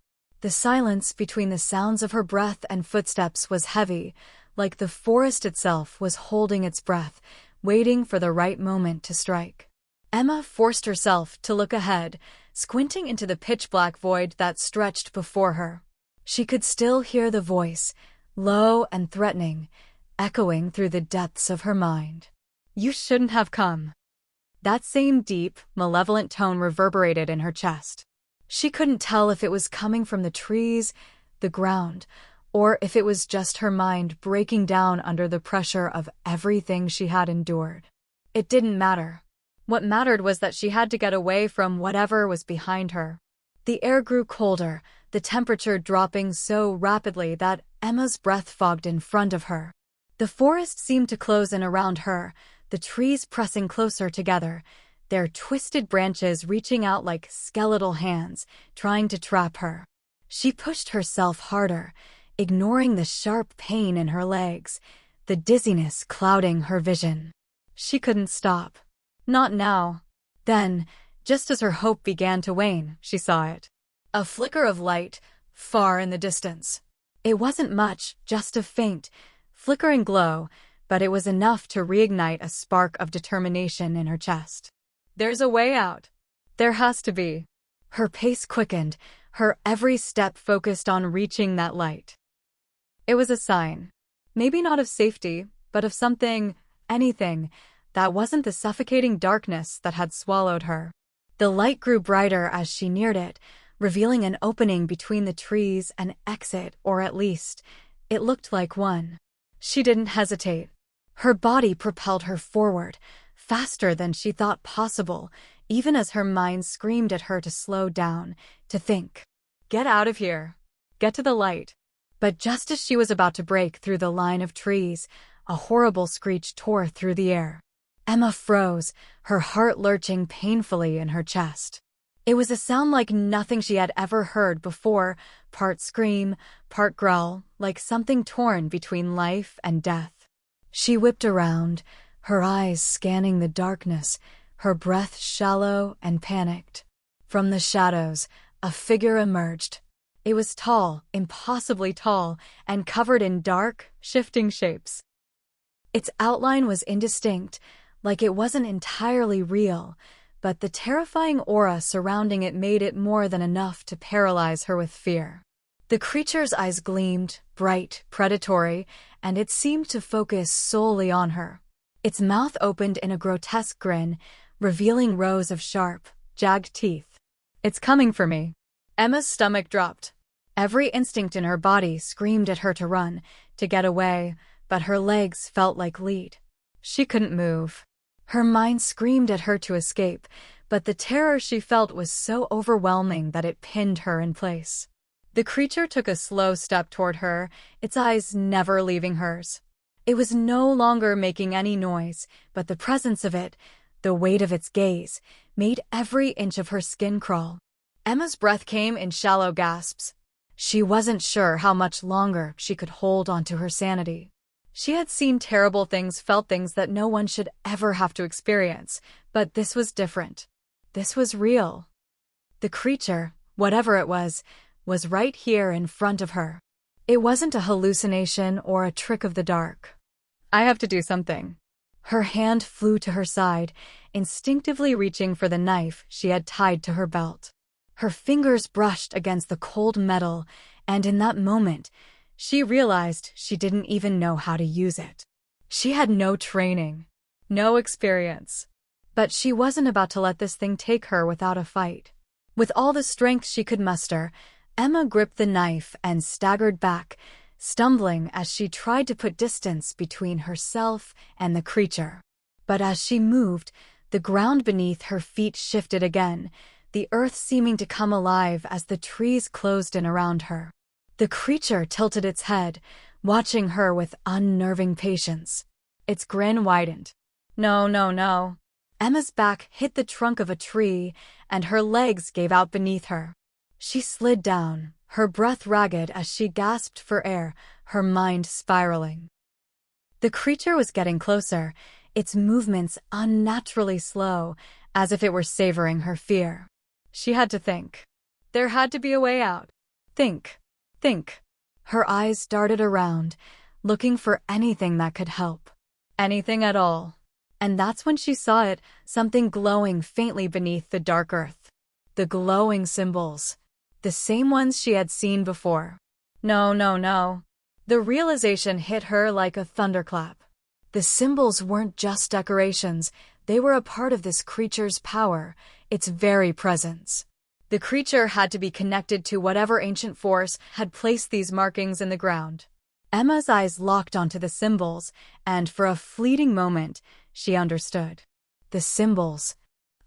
The silence between the sounds of her breath and footsteps was heavy, like the forest itself was holding its breath, waiting for the right moment to strike. Emma forced herself to look ahead, squinting into the pitch-black void that stretched before her. She could still hear the voice, low and threatening, echoing through the depths of her mind. "You shouldn't have come." That same deep, malevolent tone reverberated in her chest. She couldn't tell if it was coming from the trees, the ground, or if it was just her mind breaking down under the pressure of everything she had endured. It didn't matter. What mattered was that she had to get away from whatever was behind her. The air grew colder, the temperature dropping so rapidly that Emma's breath fogged in front of her. The forest seemed to close in around her, the trees pressing closer together, their twisted branches reaching out like skeletal hands, trying to trap her. She pushed herself harder, ignoring the sharp pain in her legs, the dizziness clouding her vision. She couldn't stop. Not now. Then, just as her hope began to wane, she saw it. A flicker of light, far in the distance. It wasn't much, just a faint, flickering glow, but it was enough to reignite a spark of determination in her chest. There's a way out. There has to be. Her pace quickened, her every step focused on reaching that light. It was a sign. Maybe not of safety, but of something, anything, that wasn't the suffocating darkness that had swallowed her. The light grew brighter as she neared it, revealing an opening between the trees, an exit, or at least, it looked like one. She didn't hesitate. Her body propelled her forward, faster than she thought possible, even as her mind screamed at her to slow down, to think. Get out of here. Get to the light. But just as she was about to break through the line of trees, a horrible screech tore through the air. Emma froze, her heart lurching painfully in her chest. It was a sound like nothing she had ever heard before, part scream, part growl, like something torn between life and death. She whipped around, her eyes scanning the darkness, her breath shallow and panicked. From the shadows, a figure emerged. It was tall, impossibly tall, and covered in dark, shifting shapes. Its outline was indistinct, like it wasn't entirely real, but the terrifying aura surrounding it made it more than enough to paralyze her with fear. The creature's eyes gleamed, bright, predatory, and it seemed to focus solely on her. Its mouth opened in a grotesque grin, revealing rows of sharp, jagged teeth. It's coming for me. Emma's stomach dropped. Every instinct in her body screamed at her to run, to get away, but her legs felt like lead. She couldn't move. Her mind screamed at her to escape, but the terror she felt was so overwhelming that it pinned her in place. The creature took a slow step toward her, its eyes never leaving hers. It was no longer making any noise, but the presence of it, the weight of its gaze, made every inch of her skin crawl. Emma's breath came in shallow gasps. She wasn't sure how much longer she could hold onto her sanity. She had seen terrible things, felt things that no one should ever have to experience, but this was different. This was real. The creature, whatever it was right here in front of her. It wasn't a hallucination or a trick of the dark. I have to do something. Her hand flew to her side, instinctively reaching for the knife she had tied to her belt. Her fingers brushed against the cold metal, and in that moment, she realized she didn't even know how to use it. She had no training, no experience. But she wasn't about to let this thing take her without a fight. With all the strength she could muster, Emma gripped the knife and staggered back, stumbling as she tried to put distance between herself and the creature. But as she moved, the ground beneath her feet shifted again, the earth seeming to come alive as the trees closed in around her. The creature tilted its head, watching her with unnerving patience. Its grin widened. No, no, no. Emma's back hit the trunk of a tree, and her legs gave out beneath her. She slid down, her breath ragged as she gasped for air, her mind spiraling. The creature was getting closer, its movements unnaturally slow, as if it were savoring her fear. She had to think. There had to be a way out. Think. Her eyes darted around, looking for anything that could help. Anything at all. And that's when she saw it, something glowing faintly beneath the dark earth. The glowing symbols. The same ones she had seen before. No, no, no. The realization hit her like a thunderclap. The symbols weren't just decorations, they were a part of this creature's power, its very presence. The creature had to be connected to whatever ancient force had placed these markings in the ground. Emma's eyes locked onto the symbols, and for a fleeting moment, she understood. The symbols.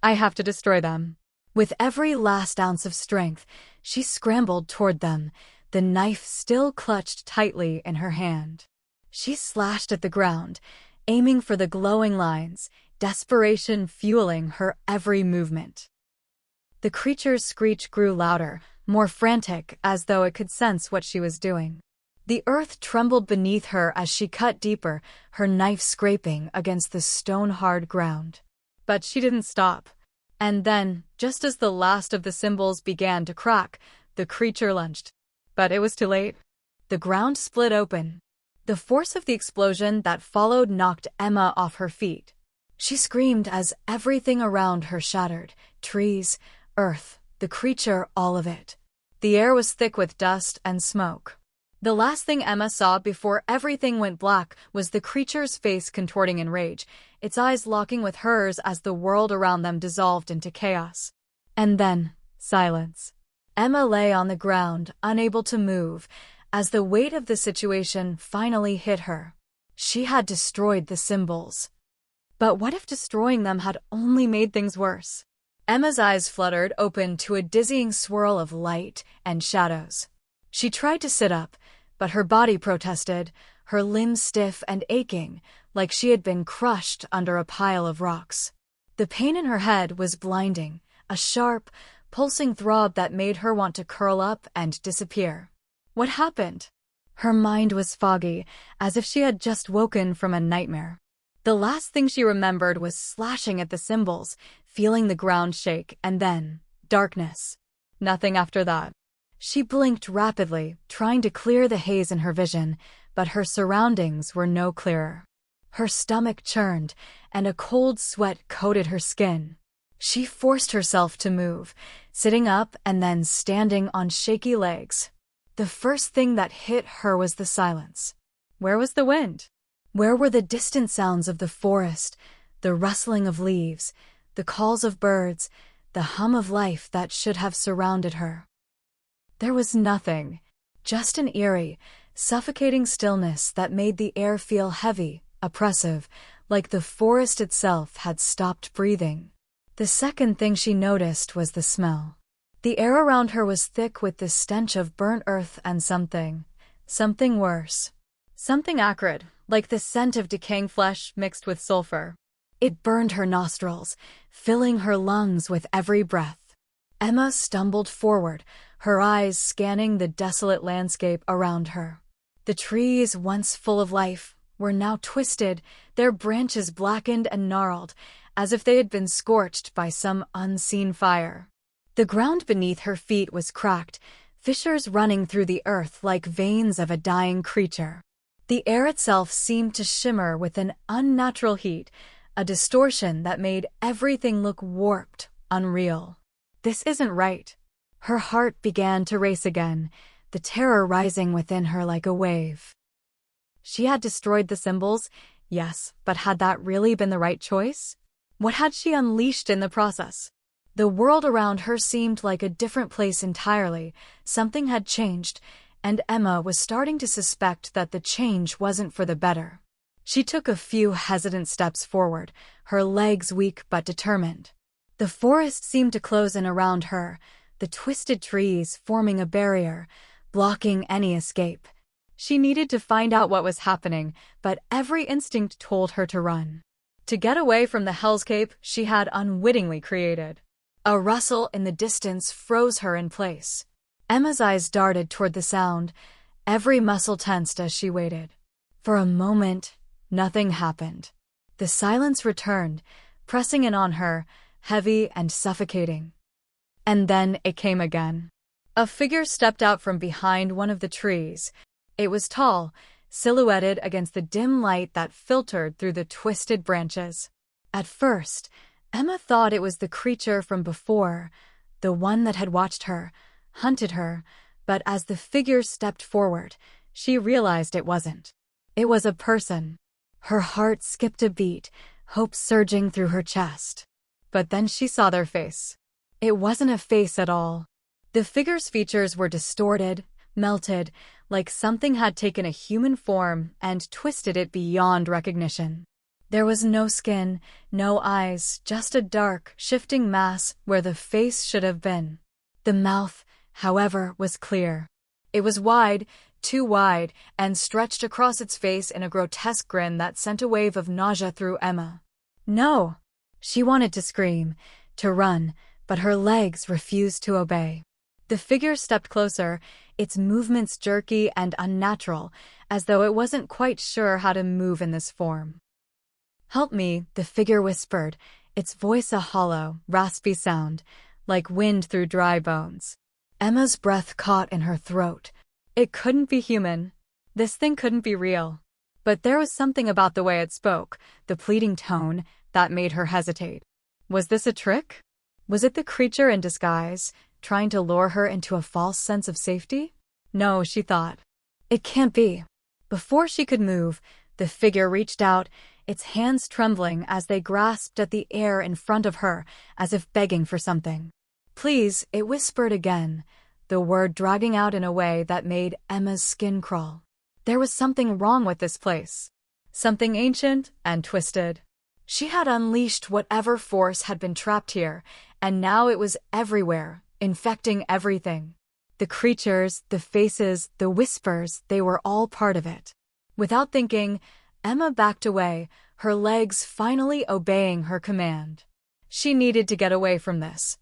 I have to destroy them. With every last ounce of strength, she scrambled toward them, the knife still clutched tightly in her hand. She slashed at the ground, aiming for the glowing lines, desperation fueling her every movement. The creature's screech grew louder, more frantic, as though it could sense what she was doing. The earth trembled beneath her as she cut deeper, her knife scraping against the stone-hard ground. But she didn't stop. And then, just as the last of the symbols began to crack, the creature lunged. But it was too late. The ground split open. The force of the explosion that followed knocked Emma off her feet. She screamed as everything around her shattered. Trees, earth, the creature, all of it. The air was thick with dust and smoke. The last thing Emma saw before everything went black was the creature's face contorting in rage, its eyes locking with hers as the world around them dissolved into chaos. And then, silence. Emma lay on the ground, unable to move, as the weight of the situation finally hit her. She had destroyed the symbols. But what if destroying them had only made things worse? Emma's eyes fluttered open to a dizzying swirl of light and shadows. She tried to sit up, but her body protested, her limbs stiff and aching, like she had been crushed under a pile of rocks. The pain in her head was blinding, a sharp, pulsing throb that made her want to curl up and disappear. What happened? Her mind was foggy, as if she had just woken from a nightmare. The last thing she remembered was slashing at the cymbals, feeling the ground shake, and then darkness. Nothing after that. She blinked rapidly, trying to clear the haze in her vision, but her surroundings were no clearer. Her stomach churned, and a cold sweat coated her skin. She forced herself to move, sitting up and then standing on shaky legs. The first thing that hit her was the silence. Where was the wind? Where were the distant sounds of the forest, the rustling of leaves, the calls of birds, the hum of life that should have surrounded her? There was nothing, just an eerie, suffocating stillness that made the air feel heavy, oppressive, like the forest itself had stopped breathing. The second thing she noticed was the smell. The air around her was thick with the stench of burnt earth and something worse. Something acrid, like the scent of decaying flesh mixed with sulfur. It burned her nostrils, filling her lungs with every breath. Emma stumbled forward, her eyes scanning the desolate landscape around her. The trees, once full of life, were now twisted, their branches blackened and gnarled, as if they had been scorched by some unseen fire. The ground beneath her feet was cracked, fissures running through the earth like veins of a dying creature. The air itself seemed to shimmer with an unnatural heat, a distortion that made everything look warped, unreal. This isn't right. Her heart began to race again, the terror rising within her like a wave. She had destroyed the symbols, yes, but had that really been the right choice? What had she unleashed in the process? The world around her seemed like a different place entirely. Something had changed, and Emma was starting to suspect that the change wasn't for the better. She took a few hesitant steps forward, her legs weak but determined. The forest seemed to close in around her, the twisted trees forming a barrier, blocking any escape. She needed to find out what was happening, but every instinct told her to run. To get away from the hellscape she had unwittingly created. A rustle in the distance froze her in place. Emma's eyes darted toward the sound, every muscle tensed as she waited. For a moment, nothing happened. The silence returned, pressing in on her, heavy and suffocating. And then it came again. A figure stepped out from behind one of the trees. It was tall, silhouetted against the dim light that filtered through the twisted branches. At first, Emma thought it was the creature from before, the one that had watched her, hunted her, but as the figure stepped forward, she realized it wasn't. It was a person. Her heart skipped a beat, hope surging through her chest. But then she saw their face. It wasn't a face at all. The figure's features were distorted, melted, like something had taken a human form and twisted it beyond recognition. There was no skin, no eyes, just a dark, shifting mass where the face should have been. The mouth, however, was clear. It was wide, too wide, and stretched across its face in a grotesque grin that sent a wave of nausea through Emma. No! She wanted to scream, to run, but her legs refused to obey. The figure stepped closer, its movements jerky and unnatural, as though it wasn't quite sure how to move in this form. "Help me," the figure whispered, its voice a hollow, raspy sound, like wind through dry bones. Emma's breath caught in her throat. It couldn't be human. This thing couldn't be real. But there was something about the way it spoke, the pleading tone, that made her hesitate. Was this a trick? Was it the creature in disguise, trying to lure her into a false sense of safety? No, she thought. It can't be. Before she could move, the figure reached out, its hands trembling as they grasped at the air in front of her, as if begging for something. "Please," it whispered again, the word dragging out in a way that made Emma's skin crawl. There was something wrong with this place. Something ancient and twisted. She had unleashed whatever force had been trapped here, And now it was everywhere, infecting everything. The creatures, the faces, the whispers, they were all part of it. Without thinking, Emma backed away, her legs finally obeying her command. She needed to get away from this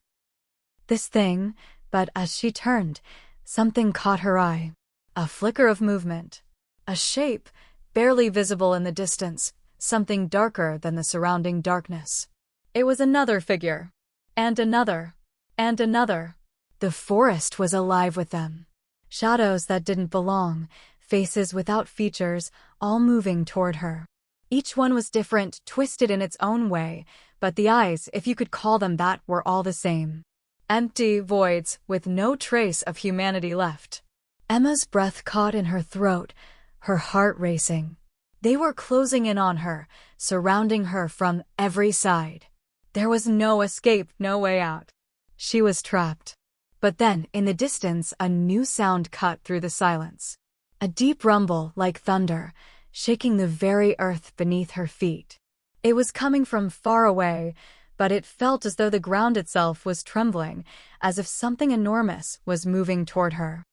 thing, but as she turned, something caught her eye. A flicker of movement. A shape, barely visible in the distance, something darker than the surrounding darkness. It was another figure. And another. And another. The forest was alive with them. Shadows that didn't belong, faces without features, all moving toward her. Each one was different, twisted in its own way, but the eyes, if you could call them that, were all the same. Empty voids, with no trace of humanity left. Emma's breath caught in her throat, her heart racing. They were closing in on her, surrounding her from every side. There was no escape, no way out. She was trapped. But then, in the distance, a new sound cut through the silence. A deep rumble, like thunder, shaking the very earth beneath her feet. It was coming from far away, but it felt as though the ground itself was trembling, as if something enormous was moving toward her.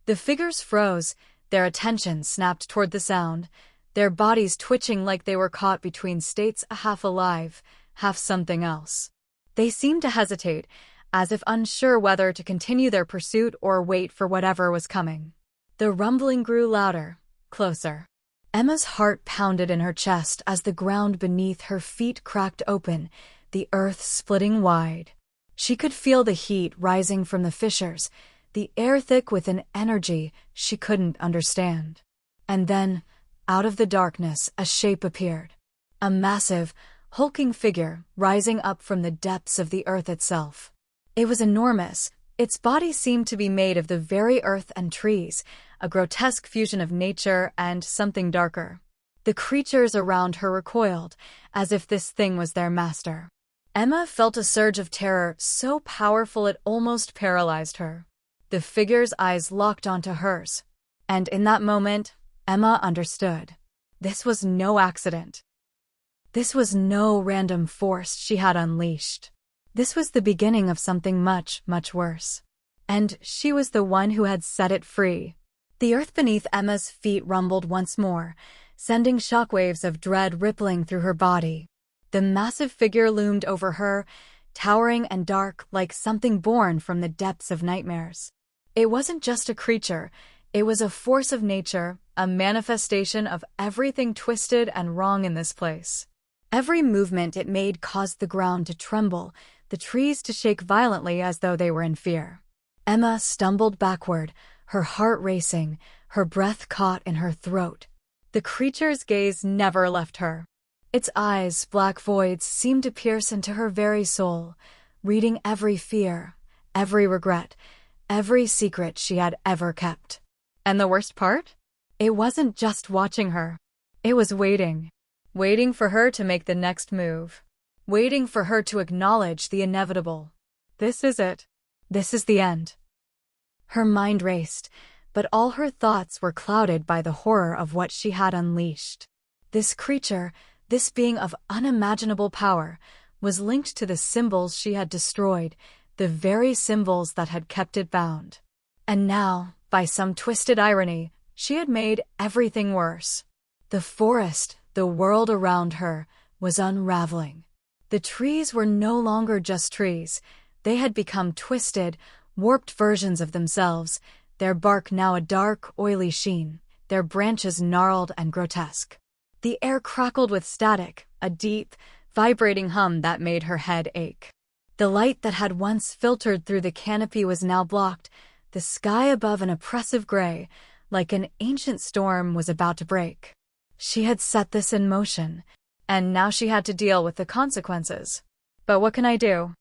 The figures froze, their attention snapped toward the sound, their bodies twitching like they were caught between states half alive, half something else. They seemed to hesitate, as if unsure whether to continue their pursuit or wait for whatever was coming. The rumbling grew louder, closer. Emma's heart pounded in her chest as the ground beneath her feet cracked open, the earth splitting wide. She could feel the heat rising from the fissures, the air thick with an energy she couldn't understand. And then, out of the darkness, a shape appeared. A massive, hulking figure rising up from the depths of the earth itself. It was enormous. Its body seemed to be made of the very earth and trees, a grotesque fusion of nature and something darker. The creatures around her recoiled, as if this thing was their master. Emma felt a surge of terror so powerful it almost paralyzed her. The figure's eyes locked onto hers. And in that moment, Emma understood. This was no accident. This was no random force she had unleashed. This was the beginning of something much, much worse. And she was the one who had set it free. The earth beneath Emma's feet rumbled once more, sending shockwaves of dread rippling through her body. The massive figure loomed over her, towering and dark like something born from the depths of nightmares. It wasn't just a creature, it was a force of nature, a manifestation of everything twisted and wrong in this place. Every movement it made caused the ground to tremble, the trees to shake violently as though they were in fear. Emma stumbled backward, her heart racing, her breath caught in her throat. The creature's gaze never left her. Its eyes, black voids, seemed to pierce into her very soul, reading every fear, every regret, every secret she had ever kept. And the worst part? It wasn't just watching her. It was waiting. Waiting for her to make the next move. Waiting for her to acknowledge the inevitable. This is it. This is the end. Her mind raced, but all her thoughts were clouded by the horror of what she had unleashed. This creature, this being of unimaginable power, was linked to the symbols she had destroyed, the very symbols that had kept it bound. And now, by some twisted irony, she had made everything worse. The forest, the world around her, was unraveling. The trees were no longer just trees. They had become twisted, warped versions of themselves, their bark now a dark, oily sheen, their branches gnarled and grotesque. The air crackled with static, a deep, vibrating hum that made her head ache. The light that had once filtered through the canopy was now blocked, the sky above an oppressive gray, like an ancient storm was about to break. She had set this in motion, and now she had to deal with the consequences. But what can I do?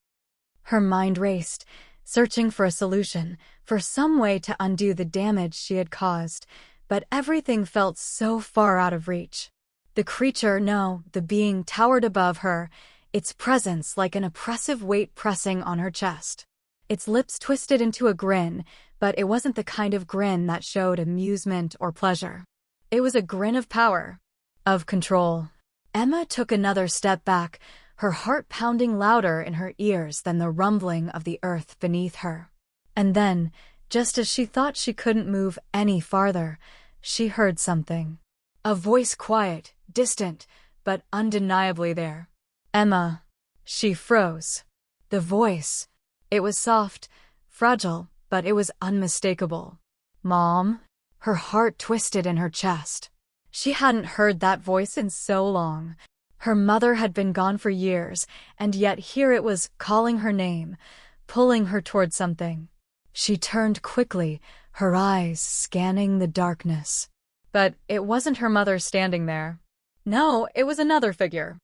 Her mind raced, searching for a solution, for some way to undo the damage she had caused, but everything felt so far out of reach. The creature, no, the being towered above her, its presence like an oppressive weight pressing on her chest. Its lips twisted into a grin, but it wasn't the kind of grin that showed amusement or pleasure. It was a grin of power, of control. Emma took another step back, her heart pounding louder in her ears than the rumbling of the earth beneath her. And then, just as she thought she couldn't move any farther, she heard something. A voice, quiet, distant, but undeniably there. "Emma." She froze. The voice. It was soft, fragile, but it was unmistakable. "Mom?" Her heart twisted in her chest. She hadn't heard that voice in so long. Her mother had been gone for years, and yet here it was calling her name, pulling her toward something. She turned quickly, her eyes scanning the darkness. But it wasn't her mother standing there. No, it was another figure.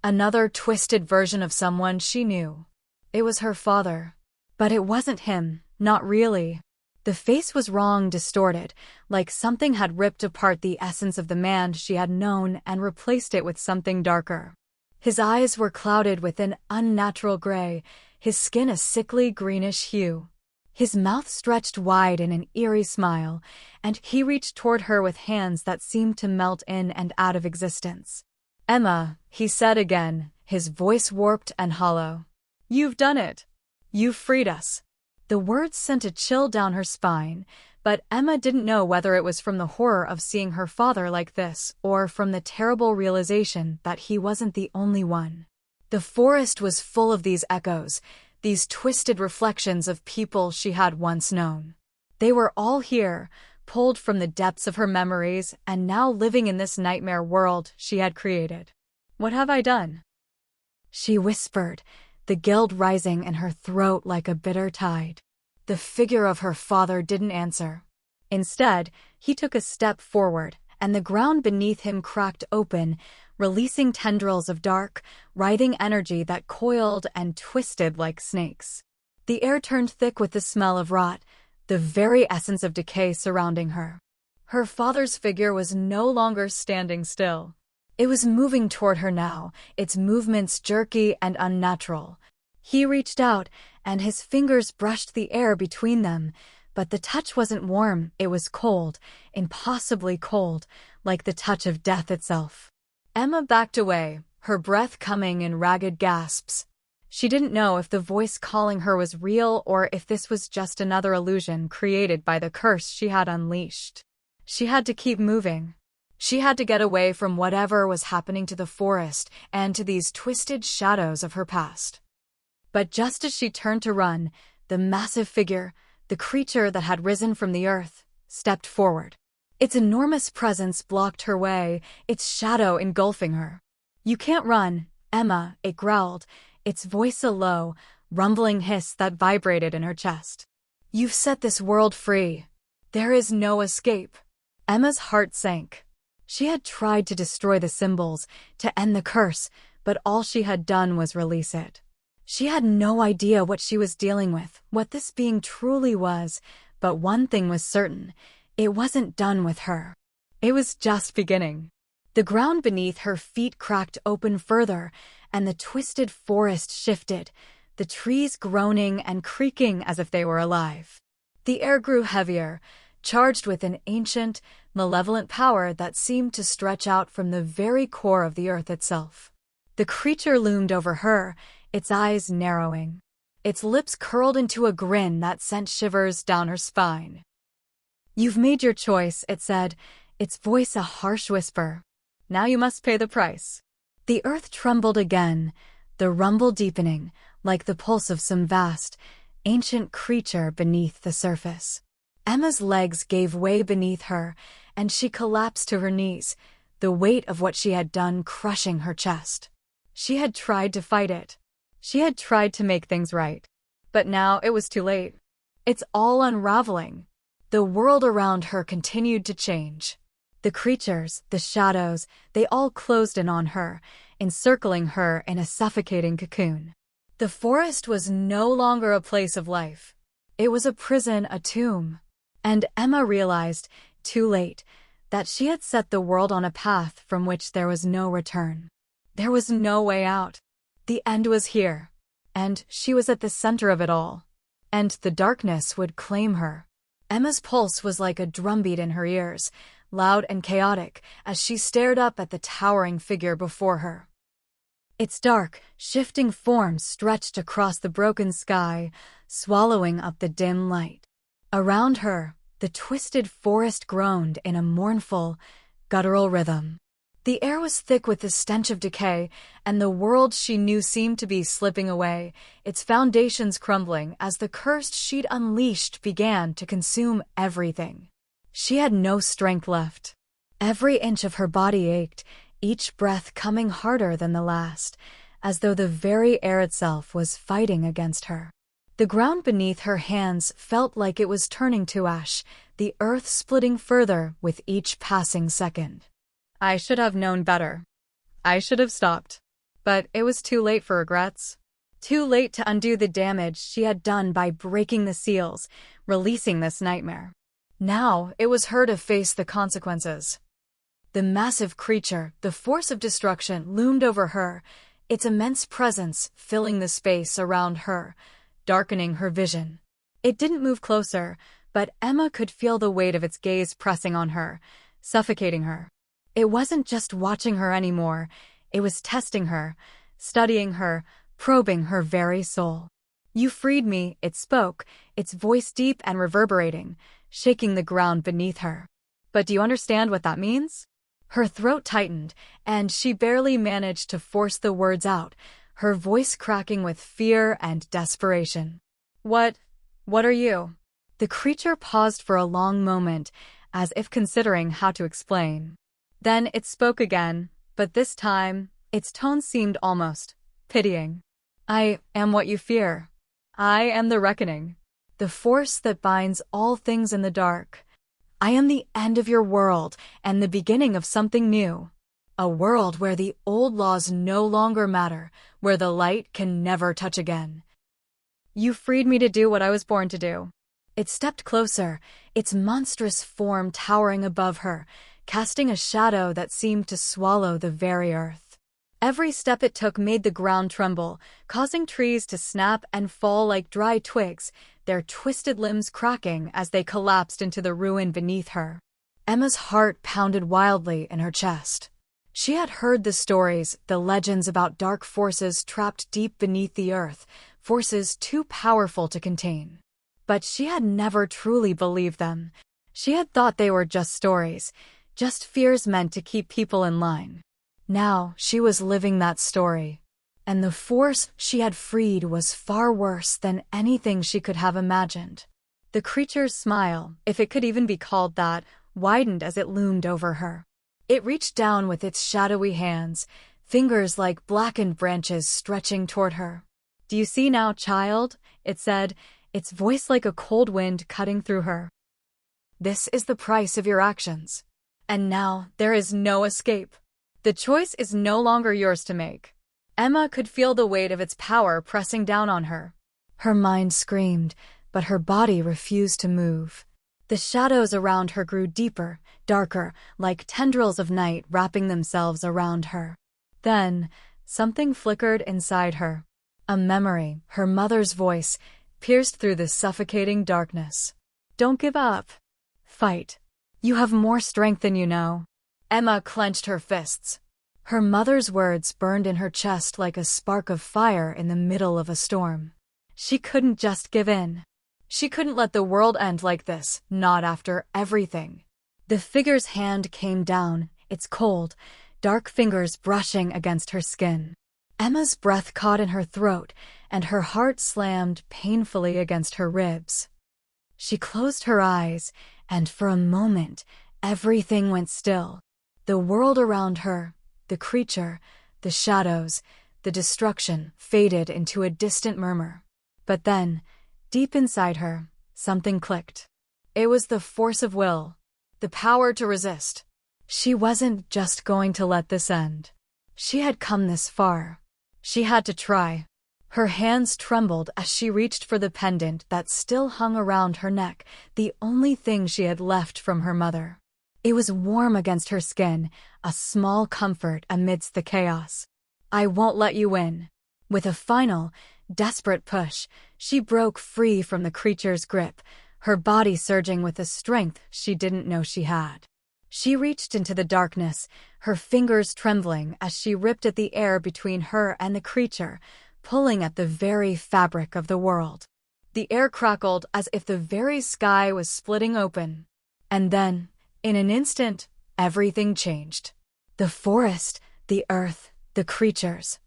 Another twisted version of someone she knew. It was her father. But it wasn't him, not really. The face was wrong, distorted, like something had ripped apart the essence of the man she had known and replaced it with something darker. His eyes were clouded with an unnatural gray, his skin a sickly greenish hue. His mouth stretched wide in an eerie smile, and he reached toward her with hands that seemed to melt in and out of existence. "Emma," he said again, his voice warped and hollow. "You've done it. You've freed us." The words sent a chill down her spine, but Emma didn't know whether it was from the horror of seeing her father like this or from the terrible realization that he wasn't the only one. The forest was full of these echoes, these twisted reflections of people she had once known. They were all here, pulled from the depths of her memories and now living in this nightmare world she had created. "What have I done?" she whispered, the guilt rising in her throat like a bitter tide. The figure of her father didn't answer. Instead, he took a step forward, and the ground beneath him cracked open, releasing tendrils of dark, writhing energy that coiled and twisted like snakes. The air turned thick with the smell of rot, the very essence of decay surrounding her. Her father's figure was no longer standing still. It was moving toward her now, its movements jerky and unnatural. He reached out, and his fingers brushed the air between them, but the touch wasn't warm, it was cold, impossibly cold, like the touch of death itself. Emma backed away, her breath coming in ragged gasps. She didn't know if the voice calling her was real or if this was just another illusion created by the curse she had unleashed. She had to keep moving. She had to get away from whatever was happening to the forest and to these twisted shadows of her past. But just as she turned to run, the massive figure, the creature that had risen from the earth, stepped forward. Its enormous presence blocked her way, its shadow engulfing her. "You can't run, Emma," it growled, its voice a low, rumbling hiss that vibrated in her chest. "You've set this world free. There is no escape." Emma's heart sank. She had tried to destroy the symbols, to end the curse, but all she had done was release it. She had no idea what she was dealing with, what this being truly was, but one thing was certain, it wasn't done with her. It was just beginning. The ground beneath her feet cracked open further, and the twisted forest shifted, the trees groaning and creaking as if they were alive. The air grew heavier, charged with an ancient, malevolent power that seemed to stretch out from the very core of the earth itself. The creature loomed over her, its eyes narrowing. Its lips curled into a grin that sent shivers down her spine. "You've made your choice," it said, its voice a harsh whisper. "Now you must pay the price." The earth trembled again, the rumble deepening, like the pulse of some vast, ancient creature beneath the surface. Emma's legs gave way beneath her, and she collapsed to her knees, the weight of what she had done crushing her chest. She had tried to fight it. She had tried to make things right. But now it was too late. It's all unraveling. The world around her continued to change. The creatures, the shadows, they all closed in on her, encircling her in a suffocating cocoon. The forest was no longer a place of life. It was a prison, a tomb. And Emma realized, too late, that she had set the world on a path from which there was no return. There was no way out. The end was here, and she was at the center of it all. And the darkness would claim her. Emma's pulse was like a drumbeat in her ears, loud and chaotic, as she stared up at the towering figure before her. Its dark, shifting form stretched across the broken sky, swallowing up the dim light. Around her, the twisted forest groaned in a mournful, guttural rhythm. The air was thick with the stench of decay, and the world she knew seemed to be slipping away, its foundations crumbling as the cursed she'd unleashed began to consume everything. She had no strength left. Every inch of her body ached, each breath coming harder than the last, as though the very air itself was fighting against her. The ground beneath her hands felt like it was turning to ash, the earth splitting further with each passing second. I should have known better. I should have stopped. But it was too late for regrets. Too late to undo the damage she had done by breaking the seals, releasing this nightmare. Now it was her to face the consequences. The massive creature, the force of destruction, loomed over her, its immense presence filling the space around her, darkening her vision. It didn't move closer, but Emma could feel the weight of its gaze pressing on her, suffocating her. It wasn't just watching her anymore, it was testing her, studying her, probing her very soul. "You freed me," it spoke, its voice deep and reverberating, shaking the ground beneath her. "But do you understand what that means?" Her throat tightened, and she barely managed to force the words out, her voice cracking with fear and desperation. What are you?" The creature paused for a long moment, as if considering how to explain. Then it spoke again, but this time, its tone seemed almost pitying. "I am what you fear. I am the reckoning. The force that binds all things in the dark. I am the end of your world and the beginning of something new. A world where the old laws no longer matter, where the light can never touch again. You freed me to do what I was born to do." It stepped closer, its monstrous form towering above her, casting a shadow that seemed to swallow the very earth. Every step it took made the ground tremble, causing trees to snap and fall like dry twigs, their twisted limbs cracking as they collapsed into the ruin beneath her. Emma's heart pounded wildly in her chest. She had heard the stories, the legends about dark forces trapped deep beneath the earth, forces too powerful to contain. But she had never truly believed them. She had thought they were just stories, just fears meant to keep people in line. Now she was living that story. And the force she had freed was far worse than anything she could have imagined. The creature's smile, if it could even be called that, widened as it loomed over her. It reached down with its shadowy hands, fingers like blackened branches stretching toward her. "Do you see now, child?" it said, its voice like a cold wind cutting through her. "This is the price of your actions. And now there is no escape. The choice is no longer yours to make." Emma could feel the weight of its power pressing down on her. Her mind screamed, but her body refused to move. The shadows around her grew deeper, darker, like tendrils of night wrapping themselves around her. Then, something flickered inside her. A memory, her mother's voice, pierced through the suffocating darkness. "Don't give up. Fight. You have more strength than you know." Emma clenched her fists. Her mother's words burned in her chest like a spark of fire in the middle of a storm. She couldn't just give in. She couldn't let the world end like this, not after everything. The figure's hand came down, its cold, dark fingers brushing against her skin. Emma's breath caught in her throat, and her heart slammed painfully against her ribs. She closed her eyes, and for a moment, everything went still. The world around her, the creature, the shadows, the destruction faded into a distant murmur. But then, deep inside her, something clicked. It was the force of will, the power to resist. She wasn't just going to let this end. She had come this far. She had to try. Her hands trembled as she reached for the pendant that still hung around her neck, the only thing she had left from her mother. It was warm against her skin, a small comfort amidst the chaos. "I won't let you win." With a final, desperate push, she broke free from the creature's grip, her body surging with a strength she didn't know she had. She reached into the darkness, her fingers trembling as she ripped at the air between her and the creature, pulling at the very fabric of the world. The air crackled as if the very sky was splitting open. And then, in an instant, everything changed. The forest, the earth, the creatures.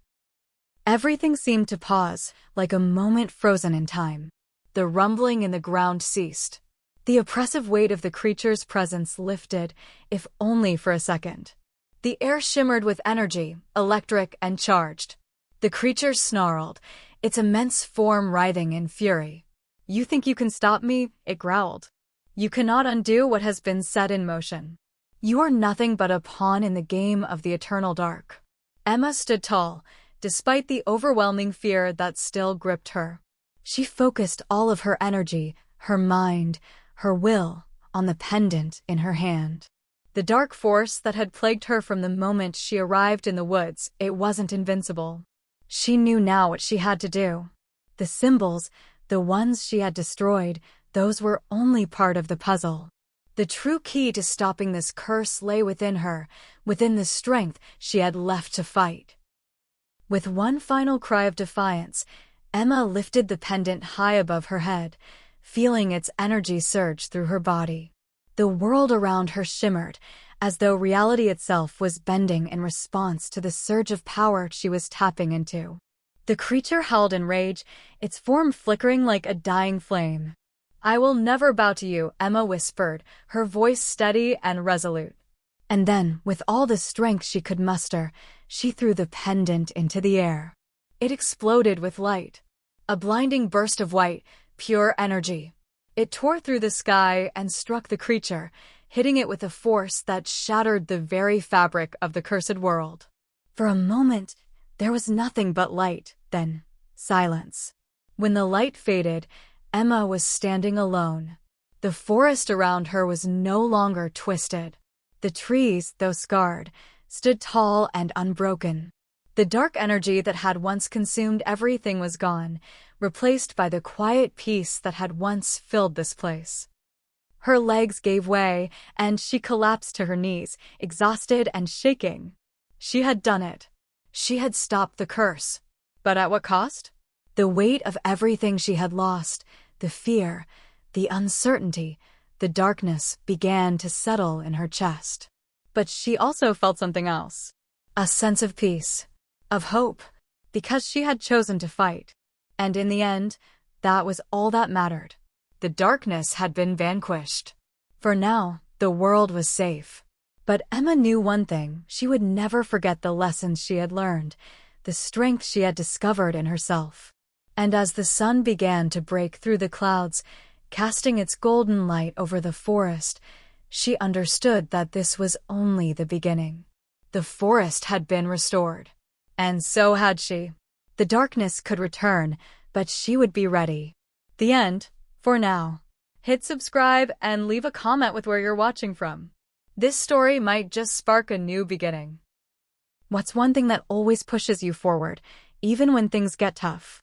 Everything seemed to pause, like a moment frozen in time. The rumbling in the ground ceased. The oppressive weight of the creature's presence lifted, if only for a second. The air shimmered with energy, electric and charged. The creature snarled, its immense form writhing in fury. "You think you can stop me?" it growled. "You cannot undo what has been set in motion. You are nothing but a pawn in the game of the eternal dark." Emma stood tall, despite the overwhelming fear that still gripped her. She focused all of her energy, her mind, her will, on the pendant in her hand. The dark force that had plagued her from the moment she arrived in the woods, it wasn't invincible. She knew now what she had to do. The symbols, the ones she had destroyed, those were only part of the puzzle. The true key to stopping this curse lay within her, within the strength she had left to fight. With one final cry of defiance, Emma lifted the pendant high above her head, feeling its energy surge through her body. The world around her shimmered, as though reality itself was bending in response to the surge of power she was tapping into. The creature howled in rage, its form flickering like a dying flame. "I will never bow to you," Emma whispered, her voice steady and resolute. And then, with all the strength she could muster, she threw the pendant into the air. It exploded with light. A blinding burst of white, pure energy. It tore through the sky and struck the creature, hitting it with a force that shattered the very fabric of the cursed world. For a moment, there was nothing but light, then silence. When the light faded, Emma was standing alone. The forest around her was no longer twisted. The trees, though scarred, stood tall and unbroken. The dark energy that had once consumed everything was gone, replaced by the quiet peace that had once filled this place. Her legs gave way, and she collapsed to her knees, exhausted and shaking. She had done it. She had stopped the curse. But at what cost? The weight of everything she had lost, the fear, the uncertainty, the darkness began to settle in her chest. But she also felt something else. A sense of peace, of hope, because she had chosen to fight. And in the end, that was all that mattered. The darkness had been vanquished. For now, the world was safe. But Emma knew one thing: she would never forget the lessons she had learned, the strength she had discovered in herself. And as the sun began to break through the clouds, casting its golden light over the forest, she understood that this was only the beginning. The forest had been restored. And so had she. The darkness could return, but she would be ready. The end, for now. Hit subscribe and leave a comment with where you're watching from. This story might just spark a new beginning. What's one thing that always pushes you forward, even when things get tough?